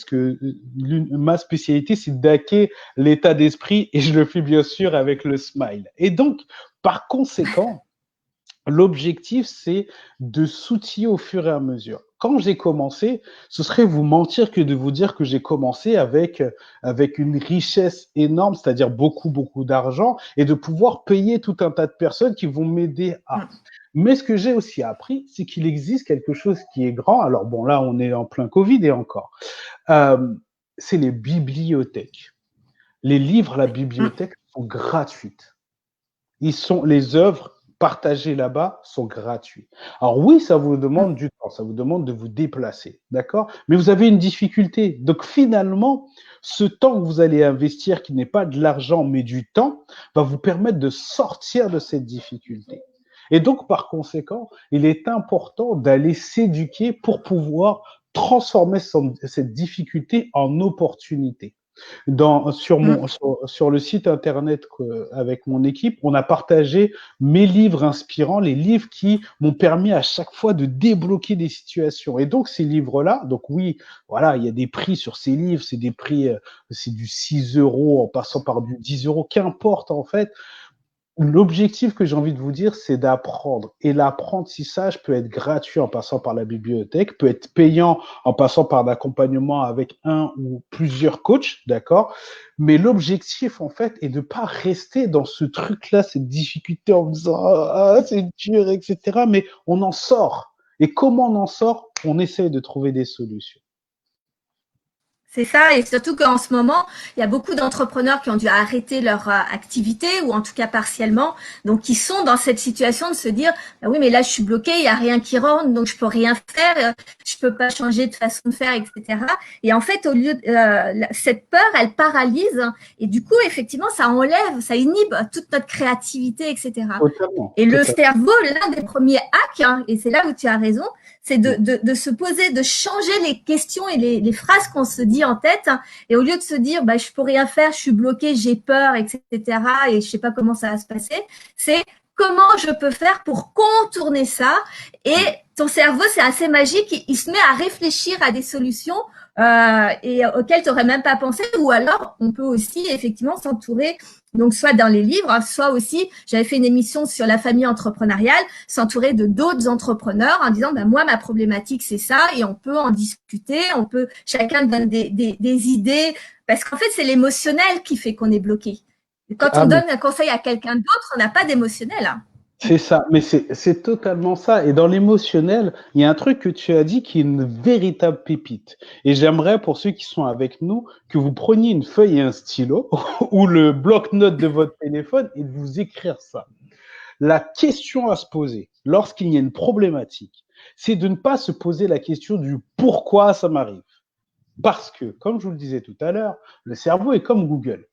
ma spécialité, c'est d'hacker l'état d'esprit et je le fais bien sûr avec le smile. Et donc, par conséquent, l'objectif, c'est de s'outiller au fur et à mesure. Quand j'ai commencé, ce serait vous mentir que de vous dire que j'ai commencé avec une richesse énorme, c'est-à-dire beaucoup, beaucoup d'argent, et de pouvoir payer tout un tas de personnes qui vont m'aider à. Mais ce que j'ai aussi appris, c'est qu'il existe quelque chose qui est grand. Alors bon, là, on est en plein Covid et encore. C'est les bibliothèques. Les livres à la bibliothèque sont gratuites. Les œuvres partagées là-bas sont gratuites. Alors oui, ça vous demande du temps, ça vous demande de vous déplacer, d'accord? Mais vous avez une difficulté. Donc finalement, ce temps que vous allez investir, qui n'est pas de l'argent, mais du temps, va vous permettre de sortir de cette difficulté. Et donc, par conséquent, il est important d'aller s'éduquer pour pouvoir transformer cette difficulté en opportunité. Sur le site internet avec mon équipe, on a partagé mes livres inspirants, les livres qui m'ont permis à chaque fois de débloquer des situations. Et donc ces livres-là, donc oui, voilà, il y a des prix sur ces livres, c'est des prix, c'est du 6 € en passant par du 10 €, qu'importe en fait. l'objectif que j'ai envie de vous dire, c'est d'apprendre. Et l'apprentissage peut être gratuit en passant par la bibliothèque, peut être payant en passant par l'accompagnement avec un ou plusieurs coachs, d'accord? Mais l'objectif, en fait, est de ne pas rester dans ce truc-là, cette difficulté en me disant, ah, c'est dur, etc. Mais on en sort. Et comment on en sort? On essaye de trouver des solutions. C'est ça, et surtout qu'en ce moment, il y a beaucoup d'entrepreneurs qui ont dû arrêter leur activité, ou en tout cas partiellement, donc qui sont dans cette situation de se dire, bah oui, mais là je suis bloqué, il y a rien qui rentre, donc je peux rien faire, je peux pas changer de façon de faire, etc. Et en fait, au lieu cette peur, elle paralyse, hein, et du coup, effectivement, ça enlève, ça inhibe toute notre créativité, etc. Totalement, Et le totalement. cerveau, l'un des premiers hacks, hein, et c'est là où tu as raison, c'est de se poser, de changer les questions et les phrases qu'on se dit en tête. Hein, et au lieu de se dire, bah, je peux rien faire, je suis bloqué, j'ai peur, etc. Et je sais pas comment ça va se passer, c'est comment je peux faire pour contourner ça. Et ton cerveau, c'est assez magique, il se met à réfléchir à des solutions et auxquelles tu n'aurais même pas pensé. Ou alors, on peut aussi effectivement s'entourer, donc soit dans les livres, soit aussi, j'avais fait une émission sur la famille entrepreneuriale, s'entourer de d'autres entrepreneurs en disant, ben moi, ma problématique, c'est ça, et on peut en discuter, on peut, chacun donne des idées, parce qu'en fait, c'est l'émotionnel qui fait qu'on est bloqué. Et quand Ah, on mais donne un conseil à quelqu'un d'autre, on n'a pas d'émotionnel. Hein. c'est ça, mais c'est totalement ça. Et dans l'émotionnel, il y a un truc que tu as dit qui est une véritable pépite. Et j'aimerais, pour ceux qui sont avec nous, que vous preniez une feuille et un stylo ou le bloc-notes de votre téléphone et de vous écrire ça. La question à se poser lorsqu'il y a une problématique, c'est de ne pas se poser la question du pourquoi ça m'arrive. Parce que, comme je vous le disais tout à l'heure, le cerveau est comme Google.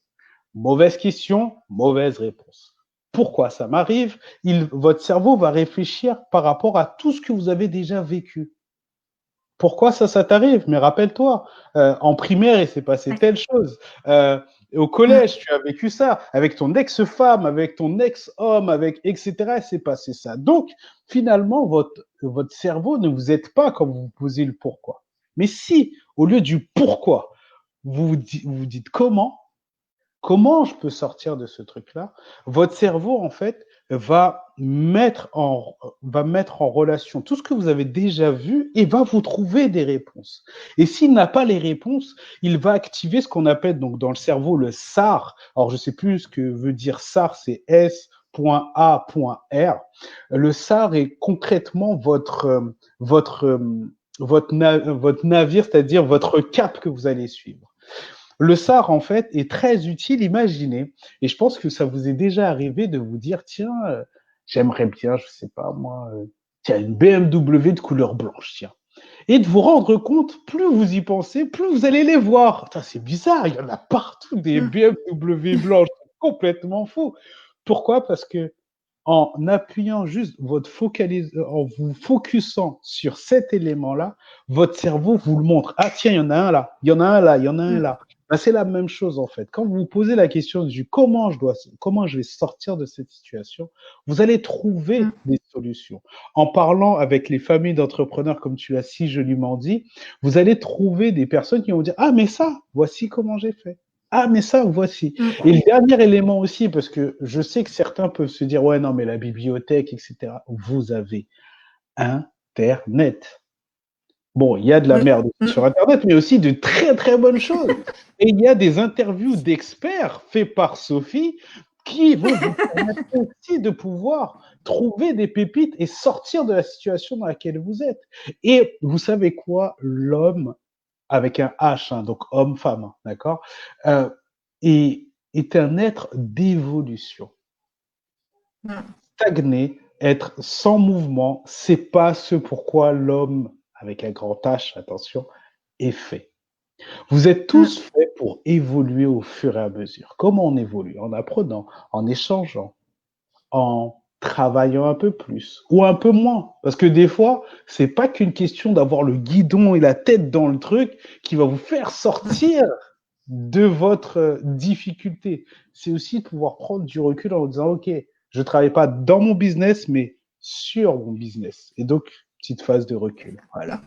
Mauvaise question, mauvaise réponse. Pourquoi ça m'arrive? Votre cerveau va réfléchir par rapport à tout ce que vous avez déjà vécu. Pourquoi ça t'arrive? Mais rappelle-toi, en primaire, il s'est passé telle chose. Au collège, tu as vécu ça. Avec ton ex-femme, avec ton ex-homme, avec etc., il s'est passé ça. Donc, finalement, votre cerveau ne vous aide pas quand vous vous posez le pourquoi. Mais si, au lieu du pourquoi, vous dites comment je peux sortir de ce truc-là? Votre cerveau, en fait, va mettre en relation tout ce que vous avez déjà vu et va vous trouver des réponses. Et s'il n'a pas les réponses, il va activer ce qu'on appelle donc dans le cerveau le SAR. Alors, je ne sais plus ce que veut dire SAR, c'est S.A.R. Le SAR est concrètement votre navire, c'est-à-dire votre cap que vous allez suivre. Le SAR, en fait, est très utile, imaginez, et je pense que ça vous est déjà arrivé de vous dire, tiens, j'aimerais bien, je sais pas moi, tiens, une BMW de couleur blanche, tiens. Et de vous rendre compte, plus vous y pensez, plus vous allez les voir. Putain, c'est bizarre, il y en a partout des BMW blanches, c'est complètement faux. Pourquoi? Parce que en appuyant juste en vous focusant sur cet élément-là, votre cerveau vous le montre. Ah tiens, il y en a un là, il y en a un là, il y en a un là. Ben, c'est la même chose en fait. Quand vous vous posez la question du comment je vais sortir de cette situation, vous allez trouver des solutions. En parlant avec les familles d'entrepreneurs, comme tu l'as si joliment dit, vous allez trouver des personnes qui vont dire ah mais ça, voici comment j'ai fait. Ah, mais ça, voici. Et le dernier élément aussi, parce que je sais que certains peuvent se dire, ouais, non, mais la bibliothèque, etc. Vous avez Internet. Bon, il y a de la Oui. merde sur Internet, mais aussi de très, très bonnes choses. Et il y a des interviews d'experts faits par Sophie qui vont vous permettre aussi de pouvoir trouver des pépites et sortir de la situation dans laquelle vous êtes. Et vous savez quoi? L'homme avec un H, hein, donc homme-femme, hein, d'accord, euh, est un être d'évolution. Stagner, être sans mouvement, c'est pas ce pourquoi l'homme, avec un grand H, attention, est fait. Vous êtes tous faits pour évoluer au fur et à mesure. Comment on évolue? En apprenant, en échangeant, en travaillant un peu plus ou un peu moins. Parce que des fois, c'est pas qu'une question d'avoir le guidon et la tête dans le truc qui va vous faire sortir de votre difficulté. C'est aussi de pouvoir prendre du recul en disant, OK, je travaille pas dans mon business, mais sur mon business. Et donc, petite phase de recul. Voilà.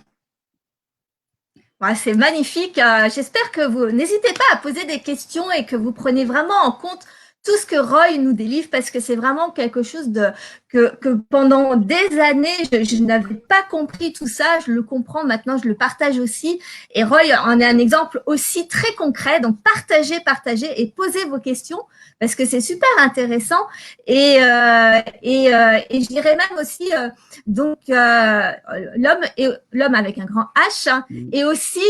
Ouais, c'est magnifique. J'espère que vous n'hésitez pas à poser des questions et que vous prenez vraiment en compte tout ce que Roy nous délivre, parce que c'est vraiment quelque chose que pendant des années, je n'avais pas compris tout ça. Je le comprends maintenant, je le partage aussi. Et Roy en est un exemple aussi très concret. Donc, partagez et posez vos questions parce que c'est super intéressant. Et je dirais même aussi, l'homme avec un grand H hein, est aussi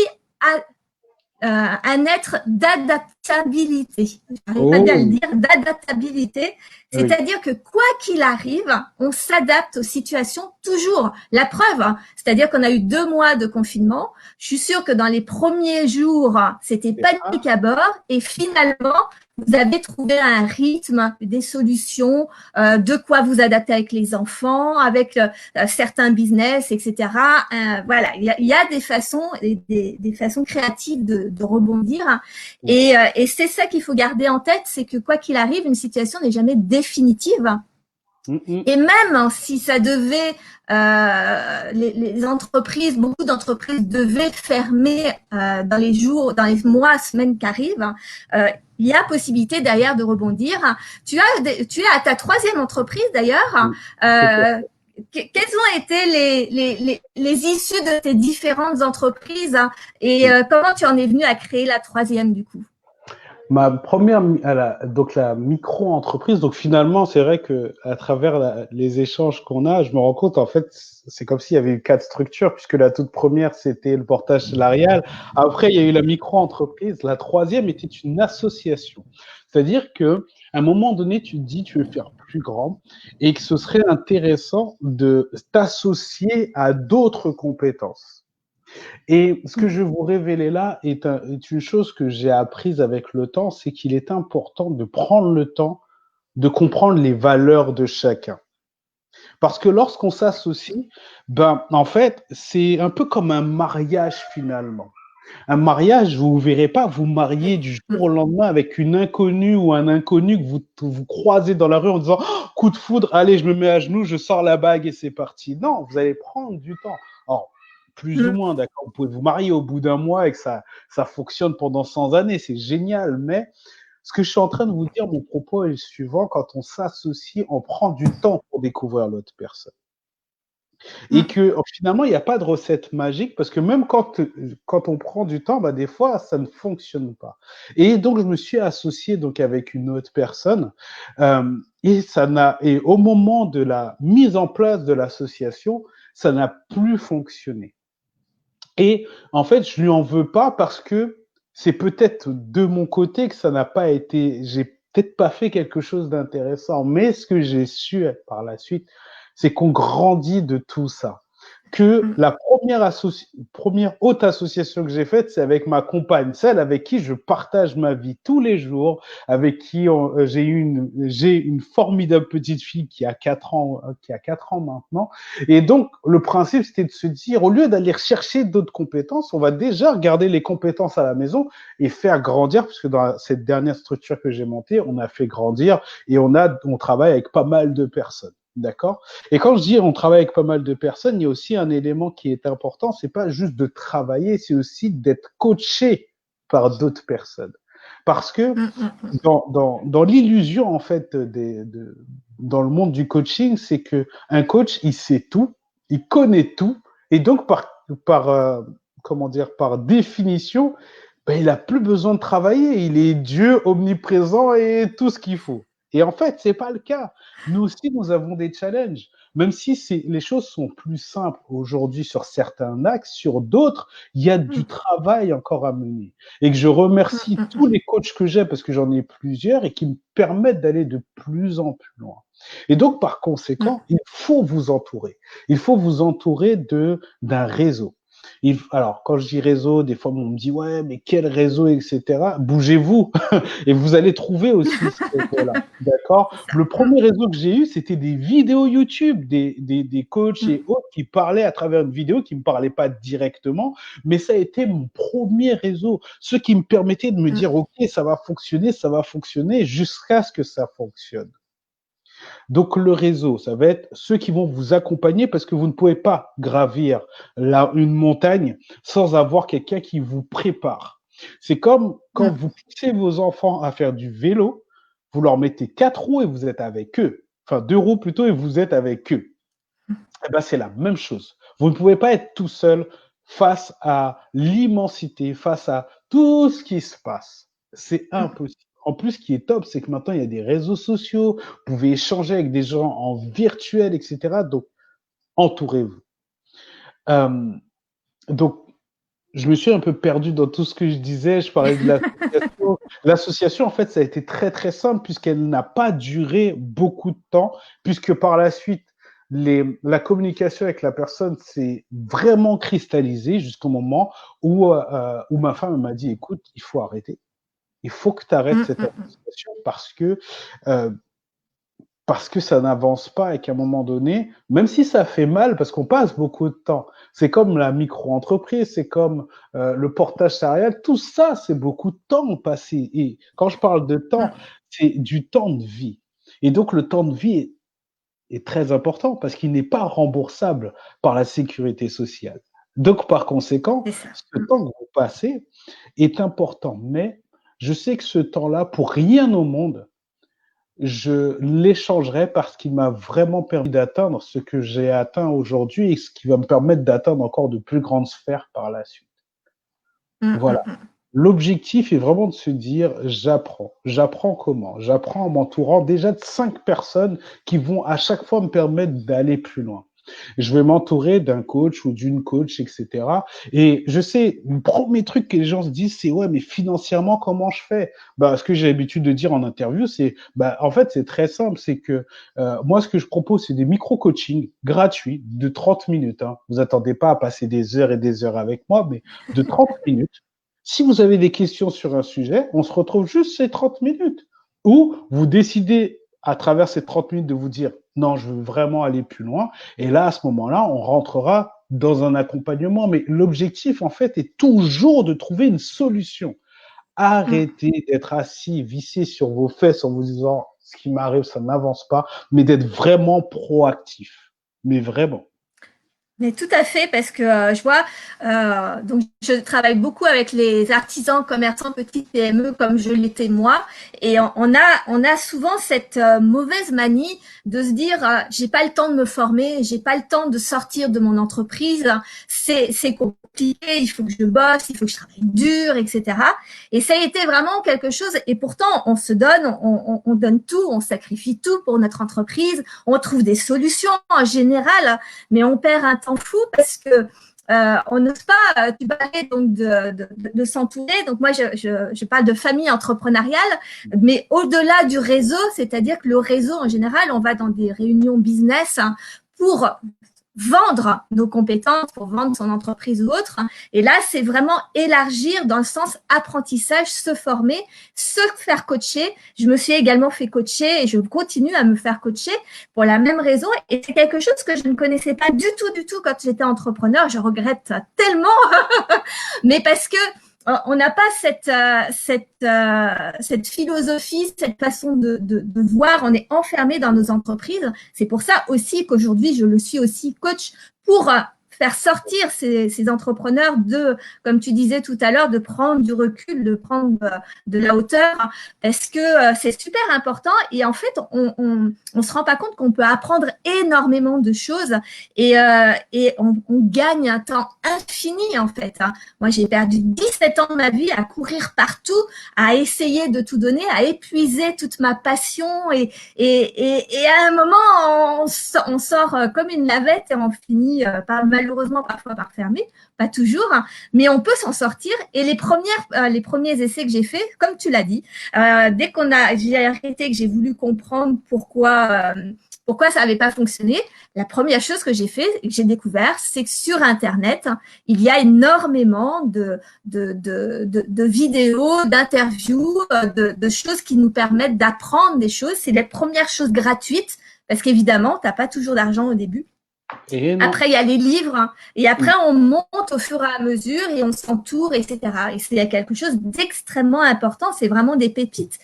un être d'adaptabilité. Je n'arrive pas bien à le dire, d'adaptabilité. C'est-à-dire que quoi qu'il arrive, on s'adapte aux situations toujours. La preuve, hein, c'est-à-dire qu'on a eu 2 mois de confinement. Je suis sûre que dans les premiers jours, c'était panique à bord. Et finalement, vous avez trouvé un rythme, des solutions, de quoi vous adapter avec les enfants, avec certains business, etc. Voilà, il y a des façons, des façons créatives de rebondir. Et c'est ça qu'il faut garder en tête, c'est que quoi qu'il arrive, une situation n'est jamais définitive. Et même si ça devait, les entreprises, beaucoup d'entreprises devaient fermer dans les jours, dans les mois, semaines qui arrivent, il y a possibilité derrière de rebondir. Tu es à ta 3e entreprise d'ailleurs. Quelles ont été les issues de tes différentes entreprises et comment tu en es venu à créer la 3e du coup? Ma première, donc la micro-entreprise, donc finalement, c'est vrai que à travers les échanges qu'on a, je me rends compte, en fait, c'est comme s'il y avait eu 4 structures, puisque la toute première, c'était le portage salarial. Après, il y a eu la micro-entreprise. La 3e était une association. C'est-à-dire que, à un moment donné, tu te dis, tu veux faire plus grand et que ce serait intéressant de t'associer à d'autres compétences. Et ce que je vais vous révéler là est une chose que j'ai apprise avec le temps, c'est qu'il est important de prendre le temps de comprendre les valeurs de chacun. Parce que lorsqu'on s'associe, ben, en fait, c'est un peu comme un mariage finalement. Un mariage, vous ne verrez pas vous marier du jour au lendemain avec une inconnue ou un inconnu que vous croisez dans la rue en disant oh, coup de foudre, allez, je me mets à genoux, je sors la bague et c'est parti. Non, vous allez prendre du temps. Alors, plus ou moins, d'accord, vous pouvez vous marier au bout d'un mois et que ça fonctionne pendant 100 années, c'est génial, mais ce que je suis en train de vous dire, mon propos est le suivant, quand on s'associe, on prend du temps pour découvrir l'autre personne. Et que finalement, il n'y a pas de recette magique parce que même quand on prend du temps, bah, des fois, ça ne fonctionne pas. Et donc, je me suis associé donc avec une autre personne et au moment de la mise en place de l'association, ça n'a plus fonctionné. Et en fait, je lui en veux pas parce que c'est peut-être de mon côté que ça n'a pas été, j'ai peut-être pas fait quelque chose d'intéressant, mais ce que j'ai su par la suite, c'est qu'on grandit de tout ça. Que la première haute association que j'ai faite, c'est avec ma compagne, celle avec qui je partage ma vie tous les jours, avec qui j'ai une formidable petite fille qui a 4 ans, maintenant. Et donc, le principe, c'était de se dire, au lieu d'aller chercher d'autres compétences, on va déjà regarder les compétences à la maison et faire grandir, puisque dans cette dernière structure que j'ai montée, on a fait grandir et on travaille avec pas mal de personnes. D'accord? Et quand je dis on travaille avec pas mal de personnes, il y a aussi un élément qui est important, c'est pas juste de travailler, c'est aussi d'être coaché par d'autres personnes. Parce que dans l'illusion, en fait, dans le monde du coaching, c'est que un coach, il sait tout, il connaît tout, et donc par définition, ben, il a plus besoin de travailler, il est Dieu omniprésent et tout ce qu'il faut. Et en fait, c'est pas le cas. Nous aussi, nous avons des challenges. Même si les choses sont plus simples aujourd'hui sur certains axes, sur d'autres, il y a du travail encore à mener. Et que je remercie tous les coachs que j'ai, parce que j'en ai plusieurs, et qui me permettent d'aller de plus en plus loin. Et donc, par conséquent, il faut vous entourer. Il faut vous entourer d'un réseau. Alors, quand je dis réseau, des fois, on me dit, ouais, mais quel réseau, etc. Bougez-vous et vous allez trouver aussi ce réseau-là. D'accord? Le premier réseau que j'ai eu, c'était des vidéos YouTube, des coachs et autres qui parlaient à travers une vidéo, qui ne me parlaient pas directement, mais ça a été mon premier réseau. Ce qui me permettait de me dire, OK, ça va fonctionner jusqu'à ce que ça fonctionne. Donc, le réseau, ça va être ceux qui vont vous accompagner parce que vous ne pouvez pas gravir une montagne sans avoir quelqu'un qui vous prépare. C'est comme quand vous poussez vos enfants à faire du vélo, vous leur mettez 4 roues et vous êtes avec eux. Enfin, 2 roues plutôt et vous êtes avec eux. Eh ben, c'est la même chose. Vous ne pouvez pas être tout seul face à l'immensité, face à tout ce qui se passe. C'est impossible. En plus, ce qui est top, c'est que maintenant, il y a des réseaux sociaux, vous pouvez échanger avec des gens en virtuel, etc. Donc, entourez-vous. Euh, donc, je me suis un peu perdu dans tout ce que je disais. Je parlais de l'association. L'association, en fait, ça a été très, très simple puisqu'elle n'a pas duré beaucoup de temps, puisque par la suite, la communication avec la personne s'est vraiment cristallisée jusqu'au moment où ma femme m'a dit, écoute, il faut arrêter. Il faut que tu arrêtes cette association euh, parce que ça n'avance pas et qu'à un moment donné, même si ça fait mal, parce qu'on passe beaucoup de temps, c'est comme la micro-entreprise, c'est comme le portage salarial, tout ça, c'est beaucoup de temps passé. Et quand je parle de temps, c'est du temps de vie. Et donc, le temps de vie est très important parce qu'il n'est pas remboursable par la sécurité sociale. Donc, par conséquent, ce temps que vous passez est important. Mais je sais que ce temps-là, pour rien au monde, je l'échangerai parce qu'il m'a vraiment permis d'atteindre ce que j'ai atteint aujourd'hui et ce qui va me permettre d'atteindre encore de plus grandes sphères par la suite. Voilà. L'objectif est vraiment de se dire, j'apprends. J'apprends comment? J'apprends en m'entourant déjà de 5 personnes qui vont à chaque fois me permettre d'aller plus loin. Je vais m'entourer d'un coach ou d'une coach, etc. Et je sais, le premier truc que les gens se disent, c'est ouais, mais financièrement, comment je fais? Bah, ce que j'ai l'habitude de dire en interview, c'est, bah, en fait, c'est très simple. C'est que moi, ce que je propose, c'est des micro-coachings gratuits de 30 minutes. Hein. Vous attendez pas à passer des heures et des heures avec moi, mais de 30 minutes. Si vous avez des questions sur un sujet, on se retrouve juste ces 30 minutes. Ou vous décidez à travers ces 30 minutes de vous dire non, je veux vraiment aller plus loin. Et là, à ce moment-là, on rentrera dans un accompagnement. Mais l'objectif, en fait, est toujours de trouver une solution. Arrêtez d'être assis, vissé sur vos fesses en vous disant ce qui m'arrive, ça n'avance pas, mais d'être vraiment proactif. Mais vraiment. Mais tout à fait, parce que je vois, donc je travaille beaucoup avec les artisans, commerçants, petites PME, comme je l'étais moi, et on a souvent cette mauvaise manie de se dire, j'ai pas le temps de me former, j'ai pas le temps de sortir de mon entreprise, c'est compliqué, il faut que je bosse, il faut que je travaille dur, etc. Et ça a été vraiment quelque chose, et pourtant on se donne, on donne tout, on sacrifie tout pour notre entreprise, on trouve des solutions en général, mais on perd un temps fou parce que on n'ose pas. Tu parlais donc de s'entourer. Donc moi, je parle de famille entrepreneuriale, mais au-delà du réseau, c'est-à-dire que le réseau en général, on va dans des réunions business pour vendre nos compétences, pour vendre son entreprise ou autre. Et là, c'est vraiment élargir dans le sens apprentissage, se former, se faire coacher. Je me suis également fait coacher et je continue à me faire coacher pour la même raison. Et c'est quelque chose que je ne connaissais pas du tout quand j'étais entrepreneur. Je regrette tellement, mais parce que on n'a pas cette philosophie, cette façon de voir. On est enfermé dans nos entreprises. C'est pour ça aussi qu'aujourd'hui, je le suis aussi coach pour faire sortir ces entrepreneurs de, comme tu disais tout à l'heure, de prendre du recul, de prendre de la hauteur, parce que c'est super important. Et en fait, on se rend pas compte qu'on peut apprendre énormément de choses et on gagne un temps infini en fait. Hein. Moi, j'ai perdu 17 ans de ma vie à courir partout, à essayer de tout donner, à épuiser toute ma passion et à un moment, on sort comme une navette et on finit malheureusement parfois par fermer, pas toujours, hein, mais on peut s'en sortir. Et les premiers essais que j'ai faits, comme tu l'as dit, dès j'ai arrêté, que j'ai voulu comprendre pourquoi ça n'avait pas fonctionné, la première chose que j'ai fait, que j'ai découvert, c'est que sur Internet, il y a énormément de vidéos, d'interviews, de choses qui nous permettent d'apprendre des choses. C'est les premières choses gratuites, parce qu'évidemment, tu n'as pas toujours d'argent au début. Après, il y a les livres, et après, on monte au fur et à mesure et on s'entoure, etc. Et c'est quelque chose d'extrêmement important. C'est vraiment des pépites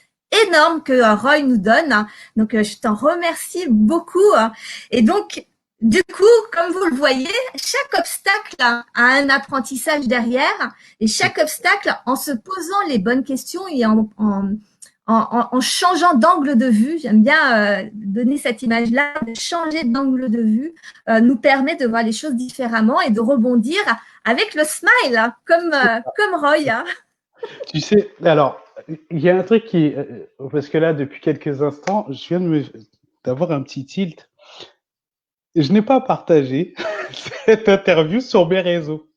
énormes que Roy nous donne. Donc, je t'en remercie beaucoup. Et donc, du coup, comme vous le voyez, chaque obstacle a un apprentissage derrière, et chaque obstacle, en se posant les bonnes questions et en en changeant d'angle de vue, j'aime bien donner cette image-là, de changer d'angle de vue nous permet de voir les choses différemment et de rebondir avec le smile, hein, comme Roy. Hein. Tu sais, alors, il y a un truc qui, parce que là, depuis quelques instants, je viens d'avoir un petit tilt. Je n'ai pas partagé cette interview sur mes réseaux.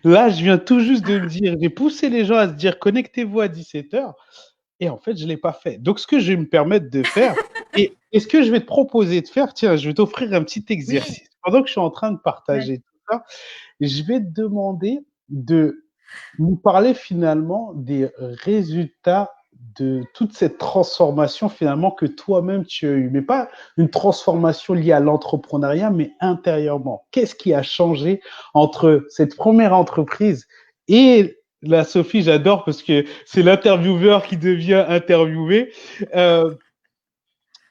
Là, je viens tout juste de me dire, j'ai poussé les gens à se dire connectez-vous à 17h et en fait, je ne l'ai pas fait. Donc, ce que je vais me permettre de faire, et ce que je vais te proposer de faire, tiens, je vais t'offrir un petit exercice. Oui, Pendant que je suis en train de ouais. partager tout ça, je vais te demander de nous parler finalement des résultats de toute cette transformation finalement que toi-même tu as eu, mais pas une transformation liée à l'entrepreneuriat, mais intérieurement. Qu'est-ce qui a changé entre cette première entreprise et la Sophie, j'adore parce que c'est l'intervieweur qui devient interviewé.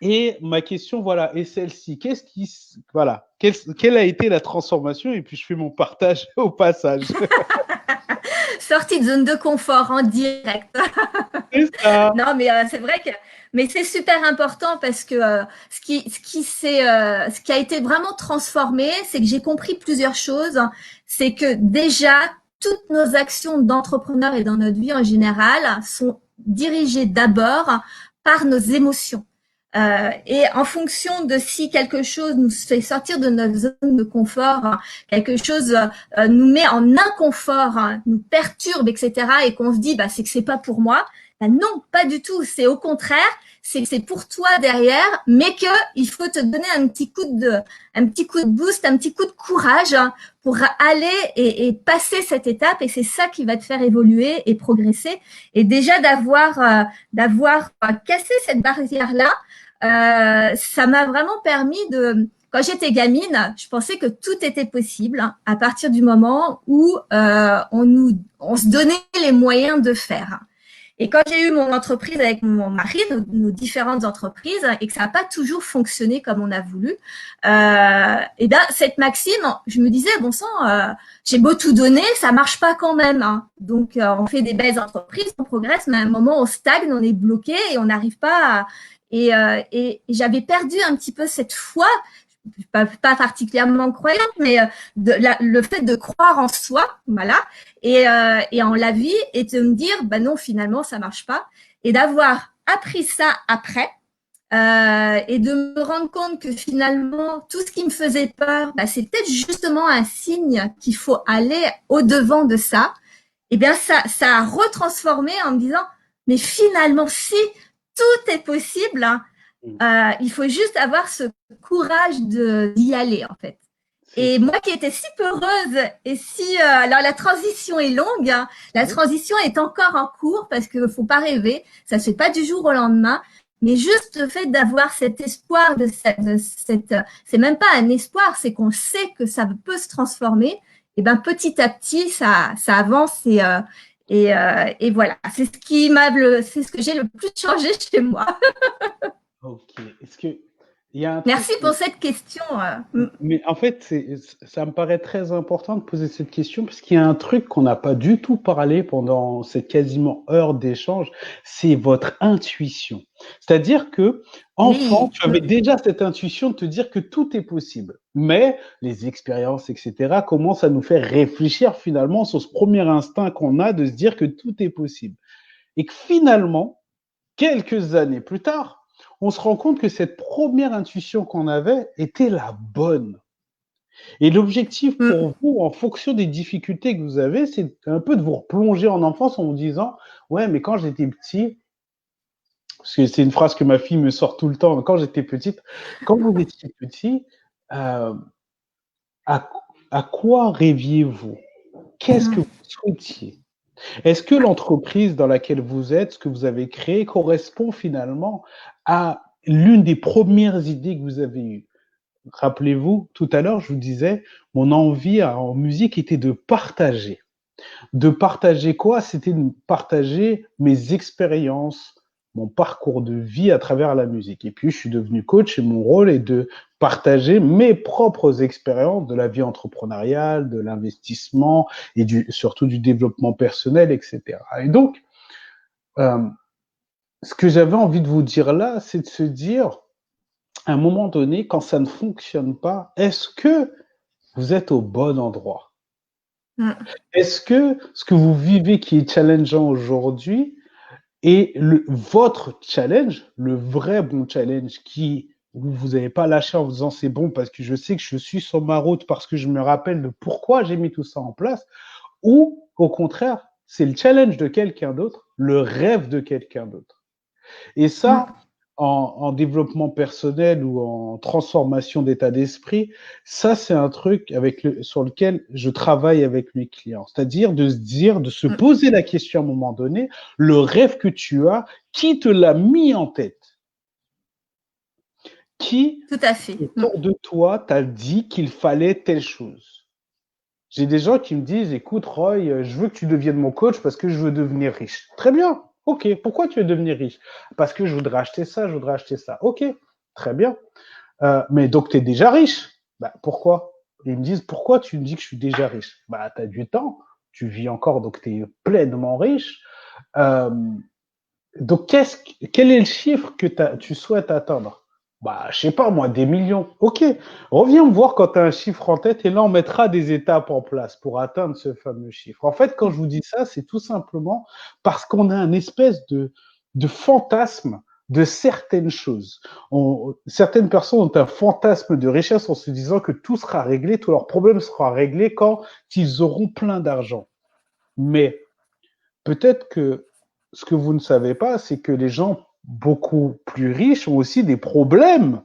Et ma question, voilà, est celle-ci. Voilà, quelle a été la transformation? Et puis je fais mon partage au passage. Sortie de zone de confort en direct. C'est ça. Non, mais c'est vrai que mais c'est super important parce que ce qui a été vraiment transformé, c'est que j'ai compris plusieurs choses. C'est que déjà, toutes nos actions d'entrepreneurs et dans notre vie en général sont dirigées d'abord par nos émotions. Et en fonction de si quelque chose nous fait sortir de notre zone de confort, quelque chose nous met en inconfort, nous perturbe, etc., et qu'on se dit bah c'est que c'est pas pour moi, bah non, pas du tout. C'est au contraire, c'est pour toi derrière, mais que il faut te donner un petit coup de boost, un petit coup de courage pour aller et passer cette étape. Et c'est ça qui va te faire évoluer et progresser. Et déjà d'avoir cassé cette barrière là, ça m'a vraiment permis de. Quand j'étais gamine, je pensais que tout était possible à partir du moment où on se donnait les moyens de faire. Et quand j'ai eu mon entreprise avec mon mari, nos différentes entreprises, et que ça n'a pas toujours fonctionné comme on a voulu, et ben cette maxime, je me disais bon sang, j'ai beau tout donner, ça marche pas quand même. Hein. Donc on fait des belles entreprises, on progresse, mais à un moment on stagne, on est bloqué et on n'arrive pas. Et j'avais perdu un petit peu cette foi pas particulièrement croyante, mais le fait de croire en soi, voilà, et en la vie, et de me dire, bah non, finalement, ça marche pas, et d'avoir appris ça après, et de me rendre compte que finalement, tout ce qui me faisait peur, bah, c'est peut-être justement un signe qu'il faut aller au-devant de ça, et bien ça a retransformé en me disant, mais finalement, si tout est possible, hein, il faut juste avoir ce courage d'y aller, en fait. C'est Et ça. moi qui étais si peureuse et alors la transition est longue, hein, la Oui. transition est encore en cours parce que faut pas rêver, ça se fait pas du jour au lendemain, mais juste le fait d'avoir cet espoir c'est même pas un espoir, c'est qu'on sait que ça peut se transformer. Et ben petit à petit ça avance et voilà, c'est ce que j'ai le plus changé chez moi. Ok. Est-ce que il y a un truc Merci pour qui, cette question. mais en fait, ça me paraît très important de poser cette question parce qu'il y a un truc qu'on n'a pas du tout parlé pendant cette quasiment heure d'échange, c'est votre intuition. C'est-à-dire que, enfant, Oui. tu avais déjà cette intuition de te dire que tout est possible. Mais les expériences, etc., commencent à nous faire réfléchir finalement sur ce premier instinct qu'on a de se dire que tout est possible. Et que finalement, quelques années plus tard, on se rend compte que cette première intuition qu'on avait était la bonne. Et l'objectif Mm. pour vous, en fonction des difficultés que vous avez, c'est un peu de vous replonger en enfance en vous disant, ouais, mais quand j'étais petit, parce que c'est une phrase que ma fille me sort tout le temps, quand j'étais petite, quand vous étiez petit, euh, à, à quoi rêviez-vous? Qu'est-ce que Mm. vous souhaitiez? Est-ce que l'entreprise dans laquelle vous êtes, ce que vous avez créé, correspond finalement à l'une des premières idées que vous avez eues? Rappelez-vous, tout à l'heure, je vous disais, mon envie en musique était de partager. De partager quoi? C'était de partager mes expériences, mon parcours de vie à travers la musique. Et puis, je suis devenu coach et mon rôle est de partager mes propres expériences de la vie entrepreneuriale, de l'investissement et surtout du développement personnel, etc. Et donc, euh, ce que j'avais envie de vous dire là, c'est de se dire, à un moment donné, quand ça ne fonctionne pas, est-ce que vous êtes au bon endroit? Mm. Est-ce que ce que vous vivez qui est challengeant aujourd'hui est votre challenge, le vrai bon challenge qui où vous n'avez pas lâché en vous disant c'est bon parce que je sais que je suis sur ma route parce que je me rappelle de pourquoi j'ai mis tout ça en place, ou au contraire, c'est le challenge de quelqu'un d'autre, le rêve de quelqu'un d'autre. Et ça, Mm. en développement personnel ou en transformation d'état d'esprit, ça, c'est un truc sur lequel je travaille avec mes clients. C'est-à-dire de se dire, de se Mm. poser la question à un moment donné, le rêve que tu as, qui te l'a mis en tête? Qui, Tout à fait. Mm. autour de toi, t'a dit qu'il fallait telle chose? J'ai des gens qui me disent, écoute, Roy, je veux que tu deviennes mon coach parce que je veux devenir riche. Très bien. OK. Pourquoi tu veux devenir riche? Parce que je voudrais acheter ça, je voudrais acheter ça. OK. Très bien. Mais donc, tu es déjà riche. Bah, pourquoi? Ils me disent, pourquoi tu me dis que je suis déjà riche? Bah, tu as du temps. Tu vis encore, donc tu es pleinement riche. Euh, donc, quel est le chiffre que tu souhaites atteindre? Bah, je sais pas, moi, des millions. OK. Reviens me voir quand tu as un chiffre en tête et là, on mettra des étapes en place pour atteindre ce fameux chiffre. En fait, quand je vous dis ça, c'est tout simplement parce qu'on a un espèce de fantasme de certaines choses. Certaines personnes ont un fantasme de richesse en se disant que tout sera réglé, tous leurs problèmes seront réglés quand ils auront plein d'argent. Mais peut-être que ce que vous ne savez pas, c'est que les gens beaucoup plus riches ont aussi des problèmes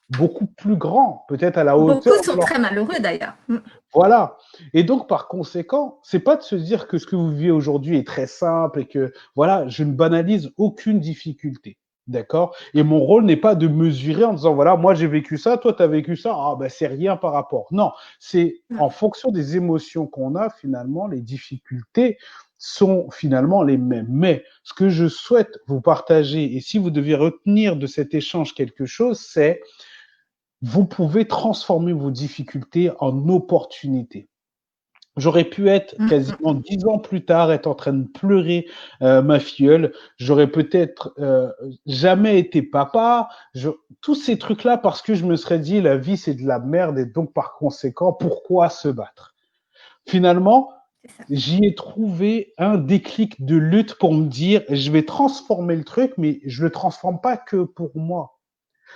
beaucoup plus grands, peut-être à la hauteur Beaucoup de sont leur... très malheureux d'ailleurs. Mm. Voilà. Et donc, par conséquent, c'est pas de se dire que ce que vous vivez aujourd'hui est très simple et que, voilà, je ne banalise aucune difficulté. D'accord? Et mon rôle n'est pas de mesurer en disant, voilà, moi j'ai vécu ça, toi tu as vécu ça, ah ben c'est rien par rapport. Non, c'est Mm. en fonction des émotions qu'on a, finalement, les difficultés sont finalement les mêmes. Mais ce que je souhaite vous partager, et si vous deviez retenir de cet échange quelque chose, c'est vous pouvez transformer vos difficultés en opportunités. J'aurais pu être Mm. quasiment 10 ans plus tard, être en train de pleurer ma filleule. J'aurais peut-être jamais été papa. Tous ces trucs-là parce que je me serais dit la vie c'est de la merde et donc par conséquent pourquoi se battre? Finalement, C'est ça. j'y ai trouvé un déclic de lutte pour me dire je vais transformer le truc, mais je le transforme pas que pour moi.